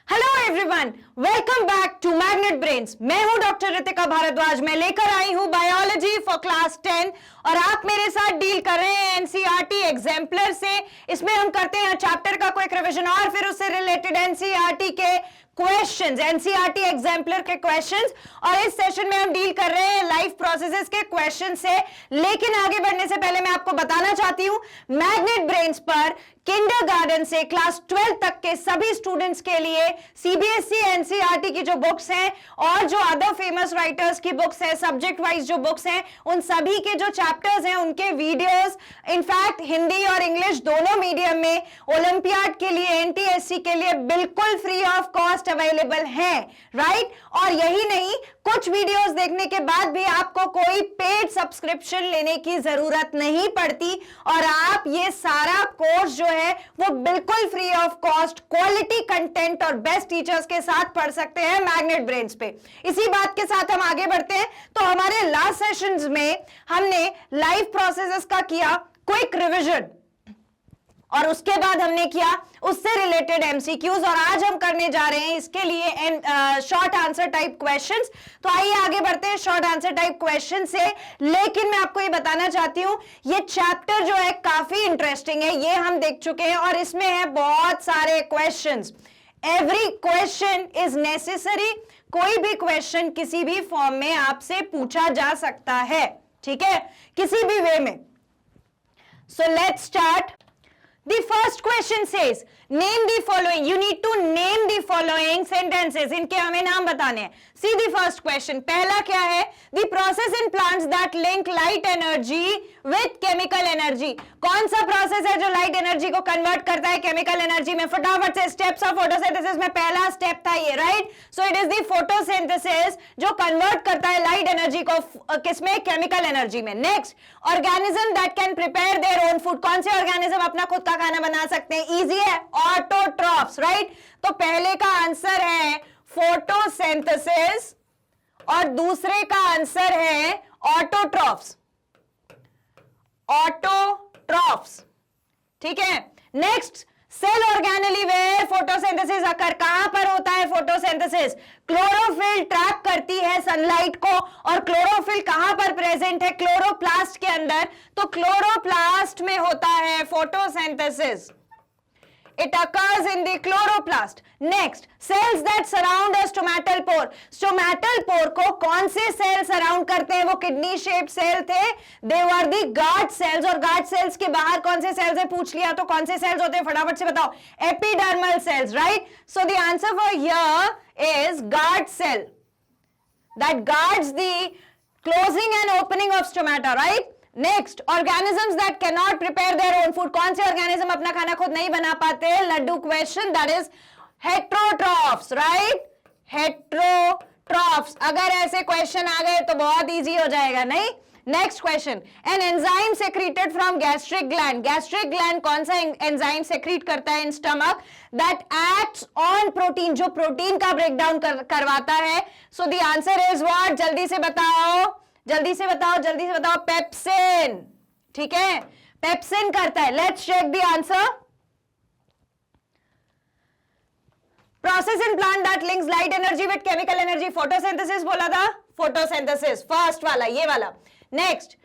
Hello everyone, welcome back to Magnet Brains. मैं हूं doctor Ritika Bhardwaj. मैं लेकर आई हूं बायोलॉजी फॉर क्लास 10 और आप मेरे साथ डील कर रहे हैं एनसीईआरटी एग्जाम्पलर से। इसमें हम करते हैं चैप्टर का क्विक रिवीजन और फिर उससे रिलेटेड एनसीईआरटी के क्वेश्चंस, एनसीईआरटी एग्जाम्पलर के क्वेश्चंस। और इस सेशन में हम डील कर रहे हैं लाइफ प्रोसेसेस के क्वेश्चन से। लेकिन आगे बढ़ने से पहले मैं आपको बताना चाहती हूं, मैग्नेट ब्रेन्स पर किंडरगार्टन से क्लास 12 तक के सभी स्टूडेंट्स के लिए सीबीएसई एनसीईआरटी की जो बुक्स हैं और जो अदर फेमस राइटर्स की बुक्स हैं, सब्जेक्ट वाइज जो बुक्स हैं, उन सभी के जो चैप्टर्स हैं उनके वीडियोस, इनफैक्ट हिंदी और इंग्लिश दोनों मीडियम में ओलंपियाड के लिए, एनटीएससी के लिए बिल्कुल फ्री ऑफ कॉस्ट अवेलेबल हैं, राइट। और यही नहीं, कुछ वीडियोस देखने के बाद भी आपको कोई पेड सब्सक्रिप्शन लेने की जरूरत नहीं पड़ती और आप ये सारा कोर्स जो है वो बिल्कुल free of cost, quality content और बेस्ट टीचर्स के साथ पढ़ सकते हैं मैग्नेट ब्रेन्स पे। इसी बात के साथ हम आगे बढ़ते हैं। तो हमारे लास्ट सेशंस में हमने लाइफ प्रोसेसेस का किया क्विक रिवीजन और उसके बाद हमने किया उससे रिलेटेड एमसीक्यूज और आज हम करने जा रहे हैं इसके लिए शॉर्ट आंसर टाइप क्वेश्चंस। तो आइए आगे बढ़ते हैं शॉर्ट आंसर टाइप क्वेश्चन से। लेकिन मैं आपको ये बताना चाहती हूं, ये चैप्टर जो है काफी इंटरेस्टिंग है, ये हम देख चुके हैं और इसमें है बहुत सारे questions. Every question is necessary. कोई भी क्वेश्चन किसी भी फॉर्म में आपसे पूछा जा सकता है, ठीक है, किसी भी वे में। So let's start. The first question says, name the following. You need to name the following sentences. इनके हमें नाम बताने हैं। See the first question. पहला क्या है? The process in plants that link light energy with chemical energy. कौन सा प्रोसेस है जो लाइट एनर्जी को कन्वर्ट करता है केमिकल एनर्जी में? फटाफट से स्टेप्स ऑफ फोटोसिंथेसिस में पहला स्टेप था ये, right. So it is the photosynthesis जो कन्वर्ट करता है लाइट एनर्जी को किसमें? केमिकल एनर्जी में। Next, organism that can prepare their own food. कौन से ऑर्गेनिज्म अपना खुद का खाना बना सकते हैं? इजी है, ऑटोट्रॉफ्स, राइट। तो पहले का आंसर है फोटोसिंथेसिस और दूसरे का आंसर है ऑटोट्रॉफ्स, ऑटोट्रॉफ्स, ठीक है। Next, cell organelle where photosynthesis occur. कहां पर होता है फोटोसिंथेसिस? क्लोरोफिल ट्रैप करती है सनलाइट को और क्लोरोफिल कहां पर प्रेजेंट है? क्लोरोप्लास्ट के अंदर। तो क्लोरोप्लास्ट में होता है photosynthesis. It occurs in the chloroplast. Next, cells that surround a stomatal pore. Stomatal pore को कौन से सेल सराउंड करते हैं? वो किडनी शेप्ड सेल थे, they were the guard cells। और guard cells के बाहर कौन से सेल्स है पूछ लिया तो कौन से सेल्स होते हैं? फटाफट से बताओ। Epidermal cells, right. So the answer for here is guard cell that guards the closing and opening of stomata, right? Next, organisms that can not prepare their own food. कौन से ऑर्गेनिज्म अपना खाना खुद नहीं बना पाते? लड्डू question, that is heterotrophs, right, heterotrophs. अगर ऐसे क्वेश्चन आ गए तो बहुत इजी हो जाएगा, नहीं। Next question, an enzyme secreted from gastric gland. Gastric gland कौन सा एंजाइम सेक्रीट करता है in stomach? That acts on protein, जो प्रोटीन का ब्रेकडाउन करवाता है। So the answer is what? जल्दी से बताओ, जल्दी से बताओ, जल्दी से बताओ। पेप्सिन, ठीक है, पेप्सिन करता है। Let's check the answer. Process in plant that links light energy with chemical energy. Photosynthesis बोला था, फोटोसिंथेसिस फर्स्ट वाला, ये वाला। Next,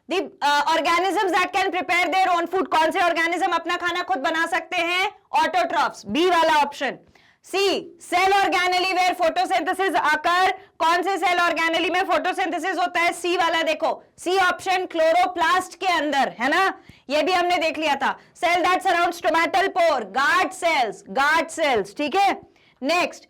the organisms that can prepare their own food. कौन से ऑर्गेनिज्म अपना खाना खुद बना सकते हैं? ऑटोट्रॉफ्स, बी वाला option. C, cell organelle where photosynthesis occur. कौन से सेल ऑर्गेनेली में फोटोसिंथेसिस होता है? सी वाला देखो, सी ऑप्शन, क्लोरोप्लास्ट के अंदर, है ना, ये भी हमने देख लिया था। Cell that surround stomatal pore, guard cells, guard cells, ठीक है। Next,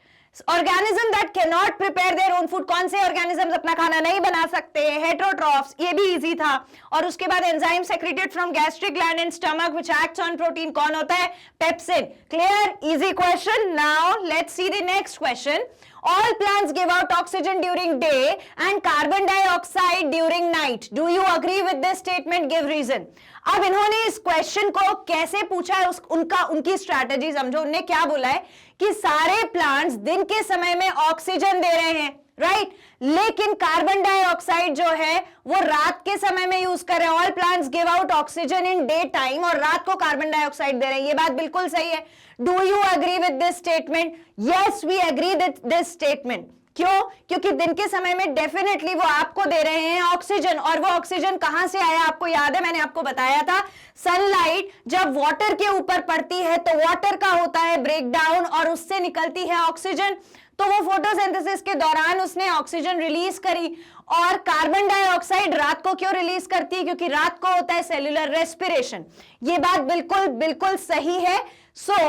organism that can not prepare their own food. कौन से ऑर्गेनिज्म अपना खाना नहीं बना सकते? हेट्रोट्रॉफ्स, ये भी इजी था। और उसके बाद enzyme secreted from gastric gland in stomach which acts on protein, कौन होता है? Pepsin. Clear, easy question. Now let's see the next question. All plants give out oxygen during day and carbon dioxide during night. Do you agree with this statement? Give reason. अब इन्होंने इस question को कैसे पूछा है, उनकी strategy समझो। उन्होंने क्या बोला है कि सारे प्लांट्स दिन के समय में ऑक्सीजन दे रहे हैं, राइट लेकिन कार्बन डाइऑक्साइड जो है वो रात के समय में यूज कर रहे हैं। All plants give out oxygen in day time, और रात को कार्बन डाइऑक्साइड दे रहे हैं। ये बात बिल्कुल सही है। Do you agree with this statement? Yes, we agree with this statement. क्यों? क्योंकि दिन के समय में डेफिनेटली वो आपको दे रहे हैं ऑक्सीजन, और वो ऑक्सीजन कहां से आया आपको याद है, मैंने आपको बताया था सनलाइट जब वाटर के ऊपर पड़ती है तो वाटर का होता है ब्रेकडाउन और उससे निकलती है ऑक्सीजन। तो वो फोटोसिंथेसिस के दौरान उसने ऑक्सीजन रिलीज करी। और कार्बन डाइऑक्साइड रात को क्यों रिलीज करती है? क्योंकि रात को होता है सेल्यूलर रेस्पिरेशन। ये बात बिल्कुल बिल्कुल सही है। So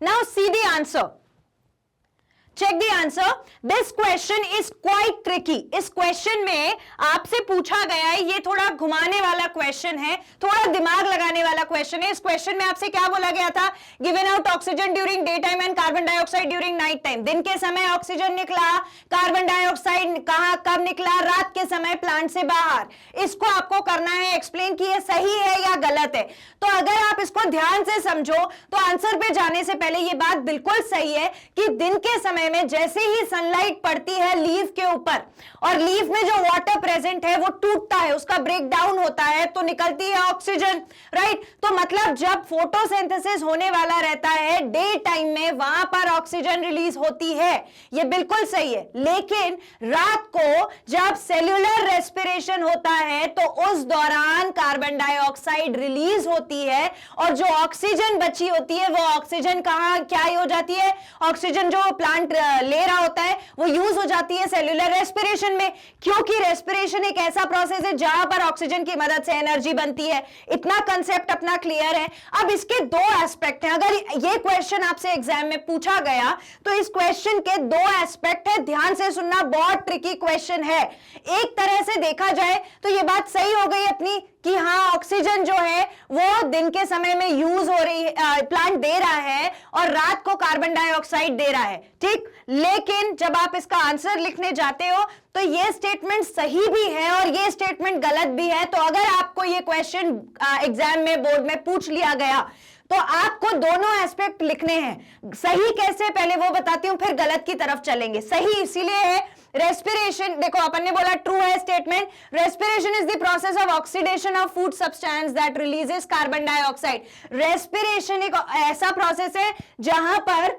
now see the answer, check the answer. This question is quite tricky. इस क्वेश्चन में आपसे पूछा गया है, ये थोड़ा घुमाने वाला क्वेश्चन है, थोड़ा दिमाग लगाने वाला क्वेश्चन है। इस क्वेश्चन में आपसे क्या बोला गया था? Given out oxygen during day time and carbon dioxide during night time. दिन के समय ऑक्सीजन निकला, कार्बन डाइऑक्साइड कहां कब निकला? रात के समय प्लांट से बाहर। इसको आपको करना है एक्सप्लेन कि ये सही है या गलत है। तो अगर आप इसको ध्यान से समझो तो आंसर पे जाने से पहले ये बात बिल्कुल सही है कि दिन के समय में जैसे ही सनलाइट पड़ती है लीफ के ऊपर और लीफ में जो वाटर प्रेजेंट है वो टूटता है, उसका ब्रेक डाउन होता है तो निकलती है ऑक्सीजन, राइट। तो मतलब जब फोटोसिंथेसिस होने वाला रहता है डे टाइम में वहां पर ऑक्सीजन रिलीज होती है, ये बिल्कुल सही है। लेकिन रात को जब सेल्यूलर रेस्पिरेशन होता है तो उस दौरान कार्बन डाइऑक्साइड रिलीज होती है और जो ऑक्सीजन बची होती है वो ऑक्सीजन कहां क्या हो जाती है? ऑक्सीजन जो प्लांट ले रहा होता है वो यूज हो जाती है सेल्यूलर रेस्पिरेशन में, क्योंकि रेस्पिरेशन एक ऐसा प्रोसेस है जहां पर ऑक्सीजन की मदद से एनर्जी बनती है। इतना कंसेप्ट अपना क्लियर है। अब इसके दो एस्पेक्ट हैं। अगर ये क्वेश्चन आपसे एग्जाम में पूछा गया तो इस क्वेश्चन के दो एस्पेक्ट है, ध्यान से सुनना, बहुत ट्रिकी क्वेश्चन है। एक तरह से देखा जाए तो ये बात सही हो गई अपनी कि हाँ ऑक्सीजन जो है वो दिन के समय में यूज हो रही है, प्लांट दे रहा है और रात को कार्बन डाइऑक्साइड दे रहा है, ठीक। लेकिन जब आप इसका आंसर लिखने जाते हो तो ये स्टेटमेंट सही भी है और ये स्टेटमेंट गलत भी है। तो अगर आपको ये क्वेश्चन एग्जाम में बोर्ड में पूछ लिया गया तो आपको दोनों एस्पेक्ट लिखने हैं। सही कैसे पहले वो बताती हूं, फिर गलत की तरफ चलेंगे। सही इसीलिए है रेस्पिरेशन, देखो अपन ने बोला ट्रू है statement, respiration is the process of oxidation of food substance that releases carbon dioxide. Respiration एक ऐसा प्रोसेस है जहां पर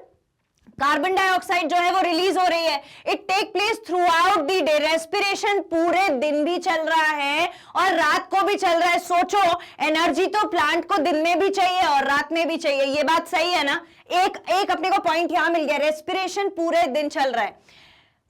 कार्बन डाइऑक्साइड जो है वो रिलीज हो रही है। It take place throughout the day. Respiration पूरे दिन भी चल रहा है और रात को भी चल रहा है। सोचो एनर्जी तो प्लांट को दिन में भी चाहिए और रात में भी चाहिए, ये बात सही है ना। एक अपने को पॉइंट यहां मिल गया, रेस्पिरेशन पूरे दिन चल रहा है।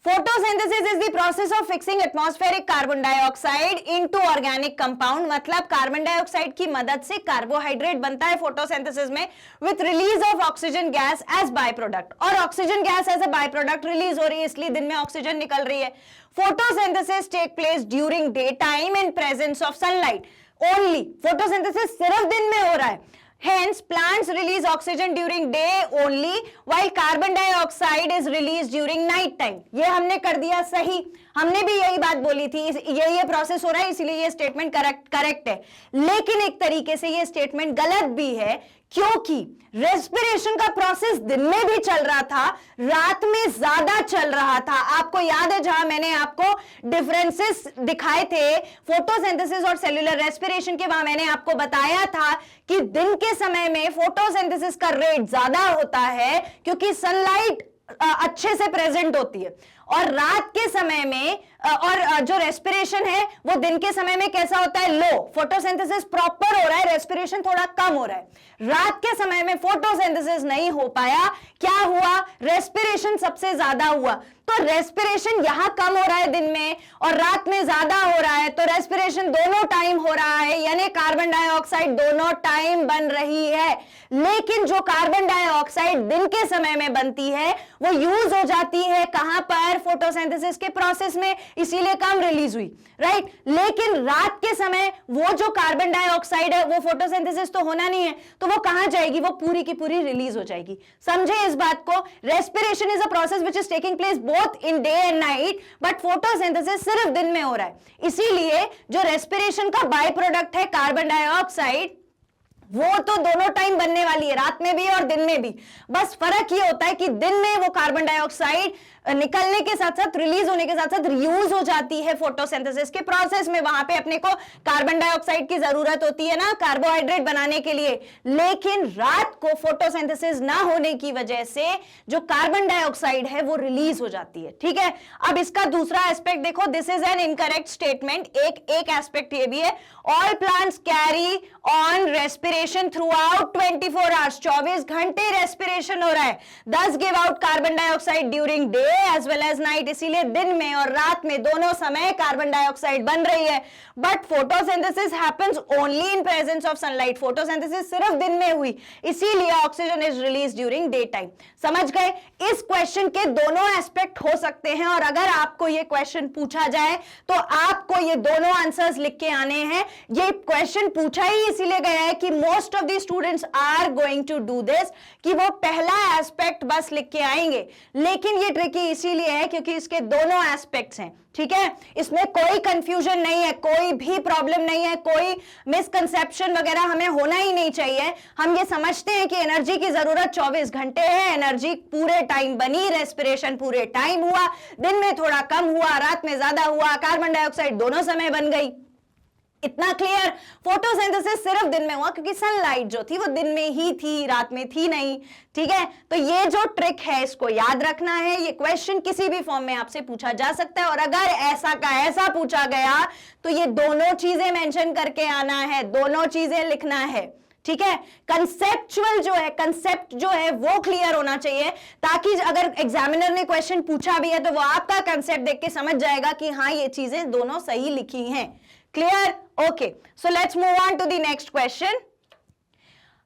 Photosynthesis is the process of fixing atmospheric carbon dioxide into organic compound. मतलब कार्बन डाइऑक्साइड की मदद से कार्बोहाइड्रेट बनता है फोटोसिंथेसिस में with release of oxygen gas as by product. और oxygen gas as a by product release हो रही है, इसलिए दिन में ऑक्सीजन निकल रही है। Photosynthesis take place during day time in presence of sunlight only. Photosynthesis सिर्फ दिन में हो रहा है। Hence, plants release oxygen during day only, while carbon dioxide is released during night time. ये हमने कर दिया सही, हमने भी यही बात बोली थी, ये प्रोसेस हो रहा है इसीलिए ये स्टेटमेंट करेक्ट है। लेकिन एक तरीके से ये स्टेटमेंट गलत भी है, क्योंकि रेस्पिरेशन का प्रोसेस दिन में भी चल रहा था, रात में ज्यादा चल रहा था। आपको याद है जहां मैंने आपको डिफरेंसेस दिखाए थे फोटोसिंथेसिस और सेल्यूलर रेस्पिरेशन के, वहां मैंने आपको बताया था कि दिन के समय में फोटोसिंथेसिस का रेट ज्यादा होता है क्योंकि सनलाइट अच्छे से प्रेजेंट होती है, और रात के समय में और जो रेस्पिरेशन है वो दिन के समय में कैसा होता है? लो। फोटोसिंथेसिस प्रॉपर हो रहा है, रेस्पिरेशन थोड़ा कम हो रहा है। रात के समय में फोटोसिंथेसिस नहीं हो पाया, क्या हुआ? रेस्पिरेशन सबसे ज्यादा हुआ। तो रेस्पिरेशन यहां कम हो रहा है दिन में और रात में ज्यादा हो रहा है, तो रेस्पिरेशन दोनों टाइम हो रहा है, यानी कार्बन डाइऑक्साइड दोनों टाइम बन रही है। लेकिन जो कार्बन डाइऑक्साइड दिन के समय में बनती है वो यूज हो जाती है कहां पर? फोटोसिंथेसिस के प्रोसेस में, इसीलिए कम रिलीज हुई, राइट। लेकिन रात के समय वो जो कार्बन डाइऑक्साइड है वो फोटोसिंथेसिस तो होना नहीं है, तो वो कहां जाएगी? वो पूरी की पूरी रिलीज हो जाएगी। समझे इस बात को? Respiration is a process which is taking place both in day and night, but photosynthesis सिर्फ दिन में हो रहा है। इसीलिए जो रेस्पिरेशन का बाय प्रोडक्ट है कार्बन डाइऑक्साइड, वो तो दोनों टाइम बनने वाली है, रात में भी और दिन में भी। बस फर्क ये होता है कि दिन में वो कार्बन डाइऑक्साइड निकलने के साथ साथ, रिलीज होने के साथ साथ रीयूज हो जाती है फोटोसिंथेसिस के प्रोसेस में। वहां पे अपने को कार्बन डाइऑक्साइड की जरूरत होती है ना कार्बोहाइड्रेट बनाने के लिए, लेकिन रात को फोटोसिंथेसिस ना होने की वजह से जो कार्बन डाइऑक्साइड है वो रिलीज हो जाती है। ठीक है, अब इसका दूसरा एस्पेक्ट देखो, this is an incorrect statement. एक एस्पेक्ट ये भी है, all plants carry on respiration throughout 24 hours, 24 घंटे रेस्पिरेशन हो रहा है, thus give out carbon dioxide during day as well as night, इसीलिए दिन में और रात में दोनों समय कार्बन डाइऑक्साइड बन रही है। But photosynthesis happens only in presence of sunlight, photosynthesis सिर्फ दिन में हुई, इसीलिए oxygen is release during day time. समझ गए? इस क्वेश्चन के दोनों एस्पेक्ट हो सकते हैं, और अगर आपको ये क्वेश्चन पूछा जाए तो आपको ये दोनों आंसर्स लिख के आने हैं। ये क्वेश्चन पूछा ही इसीलिए गया है कि most of the students are going to do this, कि वो पहला एस्पेक्ट बस लिख के आएंगे, लेकिन ये ट्रिकी इसीलिए है क्योंकि इसके दोनों एस्पेक्ट्स हैं। ठीक है, इसमें कोई कंफ्यूजन नहीं है, कोई भी प्रॉब्लम नहीं है, कोई मिसकंसेप्शन वगैरह हमें होना ही नहीं चाहिए। हम ये समझते हैं कि एनर्जी की जरूरत 24 घंटे है, एनर्जी पूरे टाइम बनी, रेस्पिरेशन पूरे टाइम हुआ, दिन में थोड़ा कम हुआ, रात में ज्यादा हुआ, कार्बन डाइऑक्साइड दोनों समय बन गई। इतना क्लियर? फोटोसिंथेसिस सिर्फ दिन में हुआ क्योंकि सनलाइट जो थी वो दिन में ही थी, रात में थी नहीं। ठीक है, तो ये जो ट्रिक है इसको याद रखना है। ये क्वेश्चन किसी भी फॉर्म में आपसे पूछा जा सकता है, और अगर ऐसा का ऐसा पूछा गया तो ये दोनों चीजें मेंशन करके आना है, दोनों चीजें लिखना है। ठीक है, कंसेप्चुअल जो है, कंसेप्ट जो है वो क्लियर होना चाहिए, ताकि अगर एग्जामिनर ने क्वेश्चन पूछा भी है तो वो आपका कंसेप्ट देख के समझ जाएगा कि हाँ ये चीजें दोनों सही लिखी हैं। Clear? Okay. So let's move on to the next question.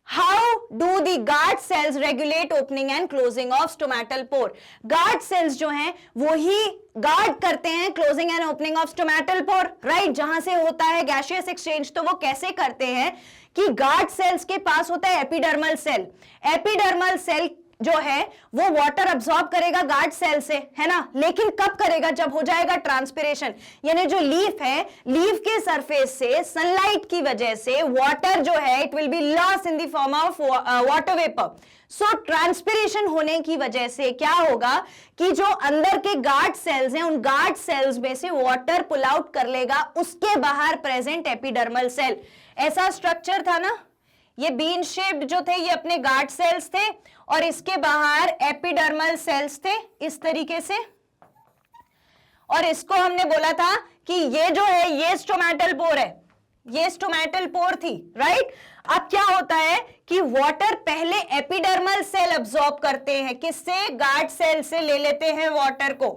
How do the guard cells regulate opening and closing of stomatal pore? Guard cells जो हैं वो ही गार्ड करते हैं closing and opening of stomatal pore, right? जहां से होता है gaseous exchange, तो वो कैसे करते हैं कि गार्ड सेल्स के पास होता है एपिडर्मल सेल। एपिडर्मल सेल जो है वो वाटर अब्सॉर्ब करेगा गार्ड सेल से, है ना, लेकिन कब करेगा? जब हो जाएगा ट्रांसपिरेशन, यानी जो लीफ है, लीफ के सरफेस से सनलाइट की वजह से वाटर जो है it will be loss in the form of water vapour. So transpiration होने की वजह से क्या होगा कि जो अंदर के गार्ड सेल्स हैं उन गार्ड सेल्स में से वाटर पुल आउट कर लेगा उसके बाहर प्रेजेंट एपिडर्मल सेल। ऐसा स्ट्रक्चर था ना, ये बीन शेप्ड जो थे ये अपने गार्ड सेल्स थे, और इसके बाहर एपिडर्मल सेल्स थे इस तरीके से, और इसको हमने बोला था कि ये जो है ये स्टोमेटल पोर है, ये स्टोमेटल पोर थी, राइट? अब क्या होता है कि वाटर पहले एपिडर्मल सेल अब्सॉर्ब करते हैं, किससे? गार्ड सेल से ले लेते हैं वाटर को।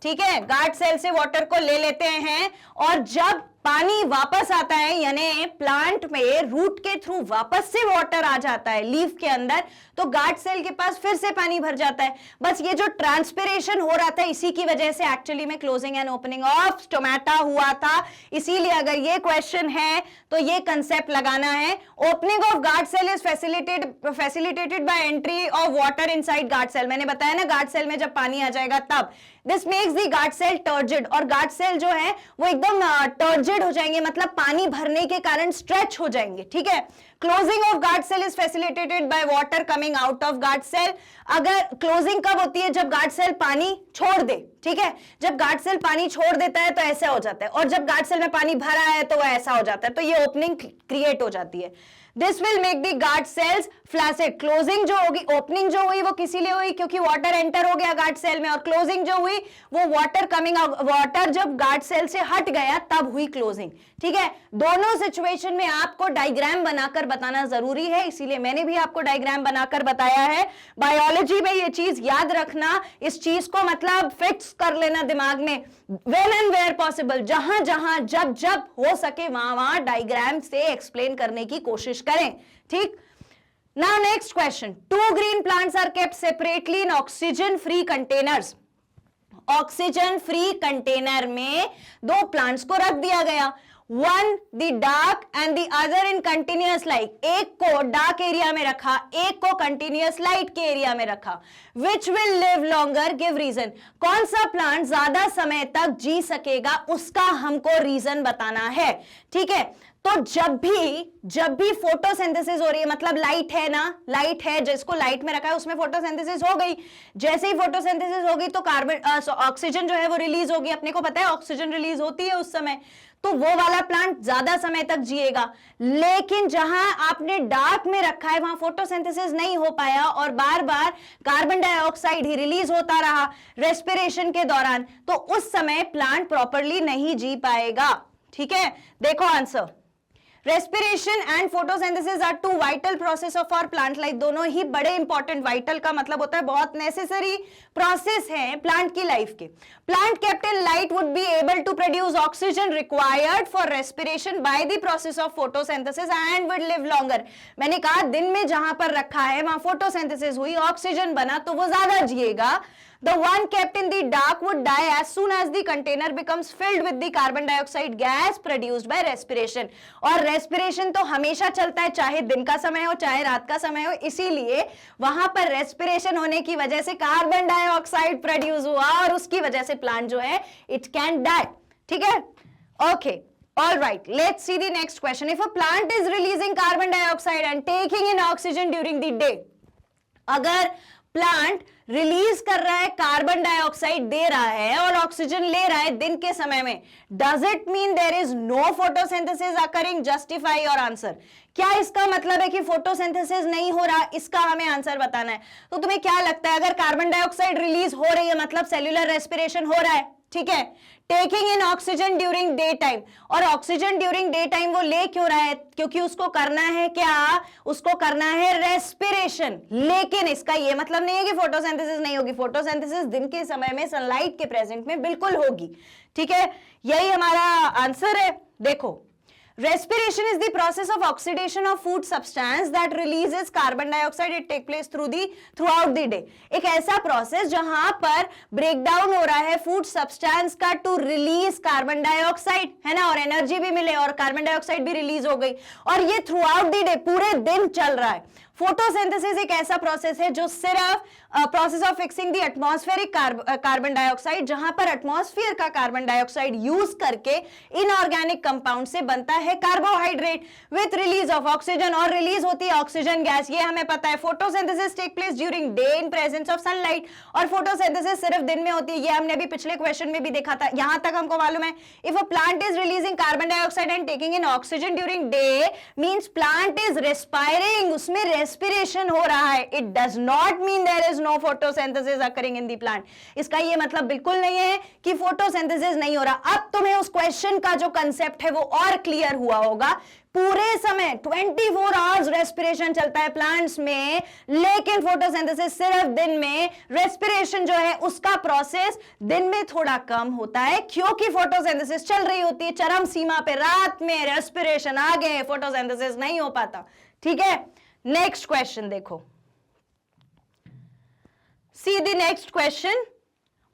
ठीक है, गार्ड सेल से वाटर को ले लेते हैं, और जब पानी वापस आता है, यानी प्लांट में रूट के थ्रू वापस से वाटर आ जाता है लीफ के अंदर, तो गार्ड सेल के पास फिर से पानी भर जाता है। बस ये जो ट्रांसपिरेशन हो रहा था इसी की वजह से एक्चुअली में closing and opening of stomata हुआ था। इसीलिए अगर ये क्वेश्चन है तो ये कंसेप्ट लगाना है। Opening of guard cell is facilitated by entry of water inside guard cell. मैंने बताया ना, गार्ड सेल में जब पानी आ जाएगा तब। This makes the guard cell turgid, और गार्ड सेल जो है वो एकदम टर्जिड हो जाएंगे, मतलब पानी भरने के कारण स्ट्रेच हो जाएंगे। ठीक है, closing of guard cell is facilitated by water coming out of guard cell. अगर क्लोजिंग कब होती है? जब गार्ड सेल पानी छोड़ दे। ठीक है, जब गार्ड सेल पानी छोड़ देता है तो ऐसा हो जाता है, और जब गार्ड सेल में पानी भरा है तो वो ऐसा हो जाता है, तो ये ओपनिंग क्रिएट हो जाती है। This will make the guard cells flaccid. Closing जो होगी, ओपनिंग जो हुई वो किसी लिए हुई? क्योंकि वाटर एंटर हो गया गार्ड सेल में, और क्लोजिंग जो हुई वो वाटर कमिंग आउट, वाटर जब गार्ड सेल से हट गया तब हुई क्लोजिंग। ठीक है, दोनों सिचुएशन में आपको डायग्राम बनाकर बताना जरूरी है, इसीलिए मैंने भी आपको डायग्राम बनाकर बताया है। बायोलॉजी में ये चीज याद रखना, इस चीज को मतलब फिक्स कर लेना दिमाग में, व्हेन एंड वेयर पॉसिबल, जहां जहां जब जब हो सके वहां वहां डायग्राम से एक्सप्लेन करने की कोशिश करें। ठीक, now next question, 2 green plants are kept separately in oxygen free containers। Oxygen free container में 2 प्लांट्स को रख दिया गया, one the dark and the other in continuous light. एक को डार्क एरिया में रखा, एक को कंटिन्यूअस लाइट के एरिया में रखा। Which will live longer, give reason. कौन सा प्लांट ज्यादा समय तक जी सकेगा उसका हमको रीजन बताना है। ठीक है, तो जब भी फोटोसिंथेसिस हो रही है, मतलब लाइट है ना, लाइट है, जिसको लाइट में रखा है उसमें फोटोसिंथेसिस हो गई। जैसे ही फोटोसिंथेसिस होगी तो कार्बन ऑक्सीजन जो है वो रिलीज होगी। अपने को पता है ऑक्सीजन रिलीज होती है उस समय, तो वो वाला प्लांट ज्यादा समय तक जिएगा। लेकिन जहां आपने डार्क में रखा है वहां फोटोसिंथेसिस नहीं हो पाया और बार बार कार्बन डाइऑक्साइड ही रिलीज होता रहा रेस्पिरेशन के दौरान, तो उस समय प्लांट प्रॉपरली नहीं जी पाएगा। ठीक है, देखो answer, respiration and photosynthesis are two vital process of our plant life. दोनों ही बड़े इंपॉर्टेंट, वाइटल का मतलब होता है बहुत नेसेसरी प्रोसेस है प्लांट की लाइफ के। Plant kept in light would be able to produce oxygen required for respiration by the process of photosynthesis and would live longer. मैंने कहा दिन में जहां पर रखा है वहां फोटोसिंथेसिस हुई, ऑक्सीजन बना, तो वो ज्यादा जिएगा। The one kept in the dark would die as soon as the container becomes filled with the carbon dioxide gas produced by respiration। और respiration तो हमेशा चलता है, चाहे दिन का समय हो चाहे रात का समय हो, इसीलिए वहां पर respiration होने की वजह से कार्बन डाइऑक्साइड प्रोड्यूस हुआ और उसकी वजह से प्लांट जो है it can die। ठीक है, okay, all right, let's see the next question। If a plant is releasing carbon dioxide and taking in oxygen during the day, अगर प्लांट रिलीज कर रहा है, कार्बन डाइऑक्साइड दे रहा है और ऑक्सीजन ले रहा है दिन के समय में, does it mean there is no photosynthesis occurring? Justify your answer. क्या इसका मतलब है कि फोटोसिंथेसिस नहीं हो रहा? इसका हमें आंसर बताना है। तो तुम्हें क्या लगता है, अगर कार्बन डाइऑक्साइड रिलीज हो रही है मतलब सेल्यूलर रेस्पिरेशन हो रहा है, ठीक है, taking in oxygen during day time, और ऑक्सीजन ड्यूरिंग डे टाइम वो ले क्यों रहा है? क्योंकि उसको करना है क्या, उसको करना है रेस्पिरेशन। लेकिन इसका ये मतलब नहीं है कि फोटोसिंथेसिस नहीं होगी। फोटोसिंथेसिस दिन के समय में सनलाइट के प्रेजेंट में बिल्कुल होगी। ठीक है, यही हमारा आंसर है। देखो, respiration is the process of oxidation of food substance that releases carbon dioxide। it take place throughout the day। एक ऐसा प्रोसेस जहां पर ब्रेकडाउन हो रहा है फूड सब्सटेंस का टू रिलीज कार्बन डाइऑक्साइड, है ना, और एनर्जी भी मिले और कार्बन डाइऑक्साइड भी रिलीज हो गई, और ये थ्रू आउट द डे, पूरे दिन चल रहा है। फोटोसिंथेसिस एक ऐसा प्रोसेस है जो सिर्फ process of fixing the atmospheric carbon dioxide, जहां पर एटमॉस्फेयर का कार्बन डाइऑक्साइड यूज करके इनऑर्गेनिक कंपाउंड से बनता है carbohydrate with release of oxygen, और रिलीज होती है ऑक्सीजन गैस, ये हमें पता है। Photosynthesis take place during day in presence of sunlight, और फोटोसिंथेसिस सिर्फ दिन में होती है, ये हमने भी पिछले क्वेश्चन में भी देखा था। यहां तक हमको मालूम है, if a plant is releasing carbon dioxide and taking in oxygen during day means plant is respiring, उसमें रेस्पिरेशन हो रहा है। It does not mean there is no photosynthesis occurring in the plant. इसका ये मतलब बिल्कुल नहीं है कि फोटोसिंथेसिस नहीं हो रहा। अब तुम्हें उस क्वेश्चन का जो कंसेप्ट है वो और क्लियर हुआ होगा। पूरे समय 24 आवर्स रेस्पिरेशन चलता है प्लांट्स में, लेकिन फोटोसिंथेसिस सिर्फ दिन में। रेस्पिरेशन जो है उसका प्रोसेस दिन में थोड़ा कम होता है, क्योंकि फोटोसिंथेसिस चल रही होती है चरम सीमा पे, रात में रेस्पिरेशन आ गए, फोटोसिंथेसिस नहीं हो पाता। ठीक है, नेक्स्ट क्वेश्चन देखो, सी the next question.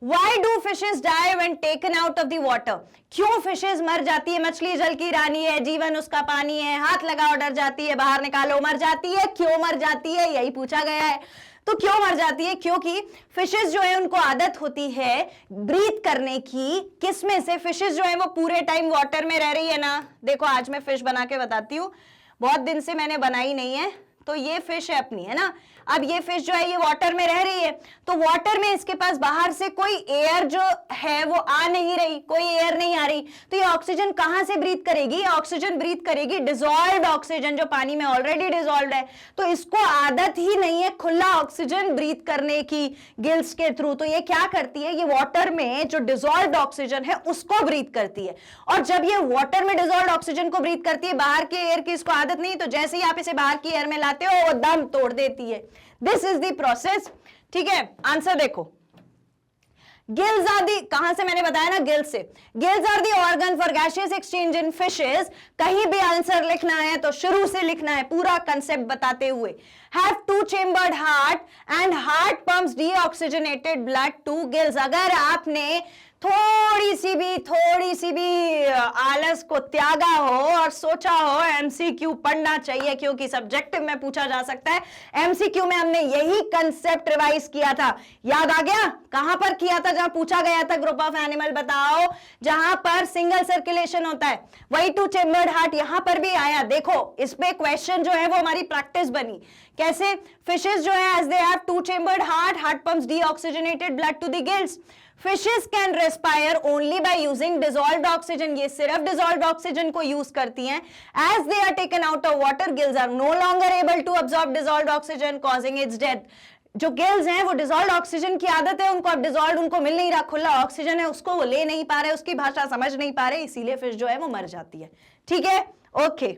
Why do fishes die when taken out of the water? क्यों फिशेज मर जाती है? मछली जल की रानी है, जीवन उसका पानी है, हाथ लगाओ डर जाती है, बाहर निकालो मर जाती है। क्यों मर जाती है, यही पूछा गया है। तो क्यों मर जाती है? क्योंकि फिशेज जो है उनको आदत होती है ब्रीथ करने की। किसमें से? फिशेज जो है वो पूरे टाइम वाटर में रह रही है ना। देखो आज मैं फिश बना के बताती हूँ, बहुत दिन से मैंने बनाई नहीं है। तो ये फिश है अपनी, है ना। अब ये फिश जो है ये वाटर में रह रही है, तो वाटर में इसके पास बाहर से कोई एयर जो है वो आ नहीं रही, कोई एयर नहीं आ रही, तो ये ऑक्सीजन कहां से ब्रीथ करेगी? ऑक्सीजन ब्रीथ करेगी डिसॉल्व्ड ऑक्सीजन, जो पानी में ऑलरेडी डिसॉल्व्ड है। तो इसको आदत ही नहीं है खुला ऑक्सीजन ब्रीथ करने की गिल्स के थ्रू। तो ये क्या करती है, ये वाटर में जो डिसॉल्व्ड ऑक्सीजन है उसको ब्रीथ करती है। और जब ये वाटर में डिसॉल्व्ड ऑक्सीजन को ब्रीथ करती है, बाहर के एयर की इसको आदत नहीं, तो जैसे ही आप इसे बाहर की एयर में लाते हो वो दम तोड़ देती है। This is the process. ठीक है, आंसर देखो, गिल्स आर दी, कहां से मैंने बताया ना, गिल्स से। Gills are the organ for gaseous exchange in fishes. कहीं भी आंसर लिखना है तो शुरू से लिखना है, पूरा कंसेप्ट बताते हुए। Have two chambered heart and heart pumps deoxygenated blood to gills. अगर आपने थोड़ी सी भी आलस को त्यागा हो और सोचा हो एमसीक्यू पढ़ना चाहिए, क्योंकि सब्जेक्टिव में पूछा जा सकता है। एमसीक्यू में हमने यही कंसेप्ट रिवाइज किया था, याद आ गया? कहां पर किया था? जहां पूछा गया था ग्रुप ऑफ एनिमल बताओ जहां पर सिंगल सर्कुलेशन होता है, वही टू चेम्बर्ड हार्ट यहां पर भी आया। देखो इस पे क्वेश्चन जो है वो हमारी प्रैक्टिस बनी। कैसे? फिशेस जो है as they have two chambered heart pumps deoxygenated blood to the gills. Fishes can respire only by using dissolved oxygen. ये सिर्फ dissolved oxygen को यूज करती हैं। As they are taken out of water, gills are no longer able to absorb dissolved oxygen, causing its death. जो gills हैं वो dissolved oxygen की आदत है उनको, अब डिसॉल्व्ड उनको मिल नहीं रहा, खुला ऑक्सीजन है उसको वो ले नहीं पा रहे, उसकी भाषा समझ नहीं पा रहे, इसीलिए फिश जो है वो मर जाती है। ठीक है, okay.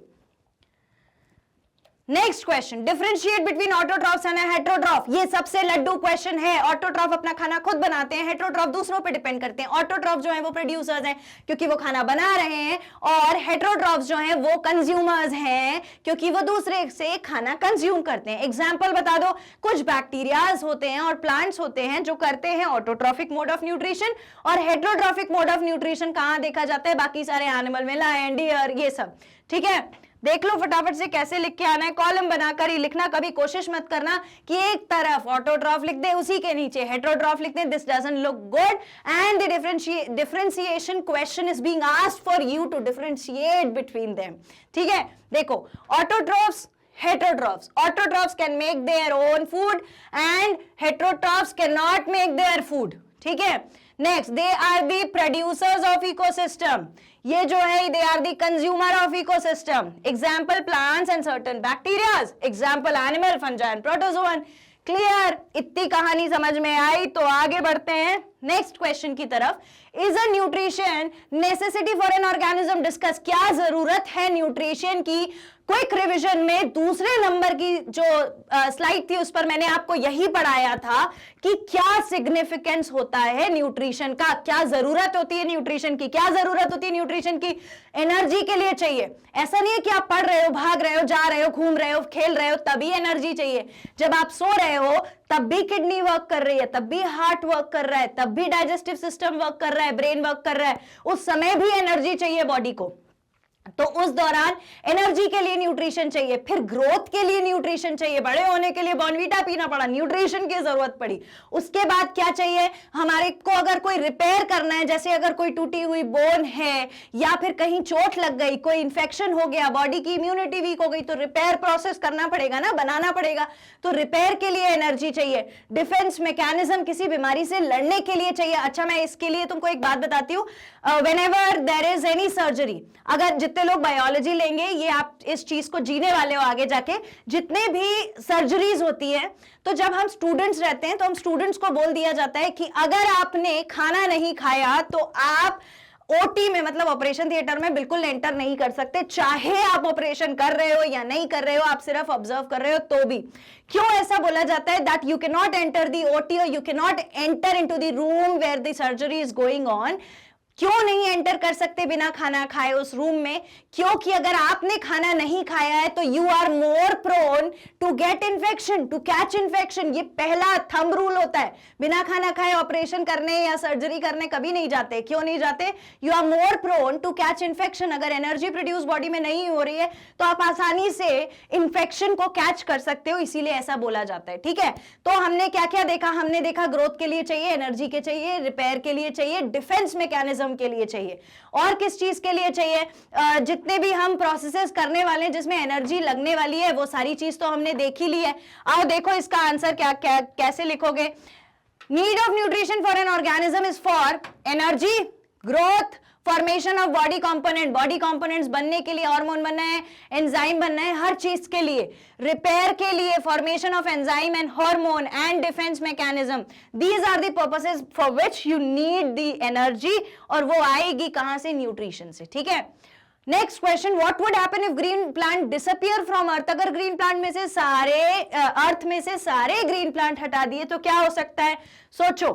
Next question, differentiate between autotrophs and heterotroph. ये सबसे लड्डू क्वेश्चन है। ऑटोट्रॉफ अपना खाना खुद बनाते हैं, हेटेरोट्रॉफ दूसरों पे डिपेंड करते हैं। ऑटोट्रॉफ जो है वो प्रोड्यूसर्स हैं क्योंकि वो खाना बना रहे हैं, और हेटेरोट्रॉफ्स जो हैं वो कंज्यूमर्स हैं क्योंकि वो दूसरे से खाना कंज्यूम करते हैं। एग्जांपल बता दो। कुछ बैक्टीरियाज होते हैं और प्लांट्स होते हैं जो करते हैं ऑटोट्रॉफिक मोड ऑफ न्यूट्रिशन, और हेटेरोट्रॉफिक मोड ऑफ न्यूट्रिशन कहां देखा जाता है? बाकी सारे एनिमल में, लायन, डियर, ये सब। ठीक है, देख लो फटाफट से कैसे लिख के आना है। कॉलम बनाकर ही लिखना, कभी कोशिश मत करना कि एक तरफ ऑटोट्रॉफ लिख दे उसी के नीचे हेटेरोट्रॉफ लिख दे। This doesn't look good and the differentiation question is being asked for you to differentiate between them. ठीक है, देखो autotrophs, heterotrophs. Autotrophs can make their own food and heterotrophs cannot make their food. ठीक है, next, they are the producers of ecosystem. ये जो है they are the consumer of ecosystem. Example plants and certain bacterias, example animal, fungi and protozoan. Clear? इतनी कहानी समझ में आई तो आगे बढ़ते हैं नेक्स्ट क्वेश्चन की तरफ। Is a nutrition necessity for an organism? Discuss, क्या जरूरत है न्यूट्रिशन की? क्विक रिवीजन में दूसरे नंबर की जो स्लाइड थी उस पर मैंने आपको यही पढ़ाया था कि क्या सिग्निफिकेंस होता है न्यूट्रिशन का, क्या जरूरत होती है न्यूट्रिशन की। क्या जरूरत होती है न्यूट्रिशन की? एनर्जी के लिए चाहिए। ऐसा नहीं है कि आप पढ़ रहे हो, भाग रहे हो, जा रहे हो, घूम रहे हो, खेल रहे हो तभी एनर्जी चाहिए। जब आप सो रहे हो तब भी किडनी वर्क कर रही है, तब भी हार्ट वर्क कर रहा है, तब भी डाइजेस्टिव सिस्टम वर्क कर रहा है, ब्रेन वर्क कर रहा है, उस समय भी एनर्जी चाहिए बॉडी को। तो उस दौरान एनर्जी के लिए न्यूट्रिशन चाहिए, फिर ग्रोथ के लिए न्यूट्रिशन चाहिए, बड़े होने के लिए बॉर्नवीटा पीना पड़ा, न्यूट्रिशन की जरूरत पड़ी। उसके बाद क्या चाहिए हमारे को? अगर कोई रिपेयर करना है, जैसे अगर कोई टूटी हुई बोन है या फिर कहीं चोट लग गई, कोई इंफेक्शन हो गया, बॉडी की इम्यूनिटी वीक हो गई, तो रिपेयर प्रोसेस करना पड़ेगा ना, बनाना पड़ेगा। तो रिपेयर के लिए एनर्जी चाहिए। डिफेंस मैकेनिज्म, किसी बीमारी से लड़ने के लिए चाहिए। अच्छा, मैं इसके लिए तुमको एक बात बताती हूँ। Whenever there is any surgery, अगर जितने लोग बायोलॉजी लेंगे ये आप इस चीज को जीने वाले हो आगे जाके, जितने भी सर्जरीज होती है तो जब हम स्टूडेंट्स रहते हैं तो हम स्टूडेंट्स को बोल दिया जाता है कि अगर आपने खाना नहीं खाया तो आप ओटी में, मतलब ऑपरेशन थिएटर में बिल्कुल एंटर नहीं कर सकते, चाहे आप ऑपरेशन कर रहे हो या नहीं कर रहे हो, आप सिर्फ ऑब्जर्व कर रहे हो तो भी। क्यों ऐसा बोला जाता है? That you can not enter the OT और you can not enter into the room where the surgery is going on. क्यों नहीं एंटर कर सकते बिना खाना खाए उस रूम में? क्योंकि अगर आपने खाना नहीं खाया है तो you are more prone to get infection, to catch infection. ये पहला थंब रूल होता है। बिना खाना खाए ऑपरेशन करने या सर्जरी करने कभी नहीं जाते। क्यों नहीं जाते? You are more prone to catch infection. अगर एनर्जी प्रोड्यूस बॉडी में नहीं हो रही है तो आप आसानी से इन्फेक्शन को कैच कर सकते हो, इसीलिए ऐसा बोला जाता है। ठीक है, तो हमने क्या क्या देखा? हमने देखा ग्रोथ के लिए चाहिए, एनर्जी के चाहिए, रिपेयर के लिए चाहिए, डिफेंस मैकेनिज्म के लिए चाहिए, और किस चीज के लिए चाहिए? जितने भी हम प्रोसेसेस करने वाले हैं जिसमें एनर्जी लगने वाली है वो सारी चीज तो हमने देख ही ली है। आओ देखो इसका आंसर कैसे लिखोगे। Need of nutrition for an organism is for energy, growth, formation of body component, body components बनने के लिए हार्मोन बनना है, एंजाइम बनना है, हर चीज के लिए, रिपेयर के लिए, formation of enzyme and hormone and defence mechanism. These are the purposes for which you need the energy, और वो आएगी कहां से? न्यूट्रिशन से। ठीक है, next question, what would happen if green plant disappear from earth? अगर ग्रीन प्लांट में से सारे अर्थ में से सारे ग्रीन प्लांट हटा दिए तो क्या हो सकता है? सोचो।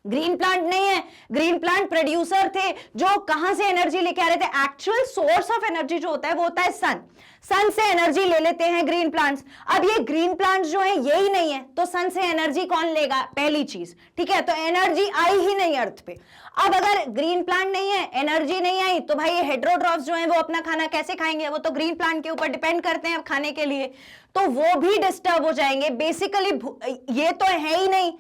ग्रीन प्लांट नहीं है, ग्रीन प्लांट प्रोड्यूसर थे जो कहां से एनर्जी लेके आ रहे थे, एक्चुअल सोर्स ऑफ एनर्जी जो होता है वो होता है सन, सन से एनर्जी ले लेते हैं ग्रीन प्लांट्स। अब ये ग्रीन प्लांट्स जो है यही नहीं है तो सन से एनर्जी कौन लेगा, पहली चीज, ठीक है, तो एनर्जी आई ही नहीं अर्थ पे। अब अगर ग्रीन प्लांट नहीं है, एनर्जी नहीं आई, तो भाई ये हेटेरोट्रॉफ्स जो है वो अपना खाना कैसे खाएंगे, वो तो ग्रीन प्लांट के ऊपर डिपेंड करते हैं खाने के लिए, तो वो भी डिस्टर्ब हो जाएंगे। बेसिकली ये तो है ही नहीं,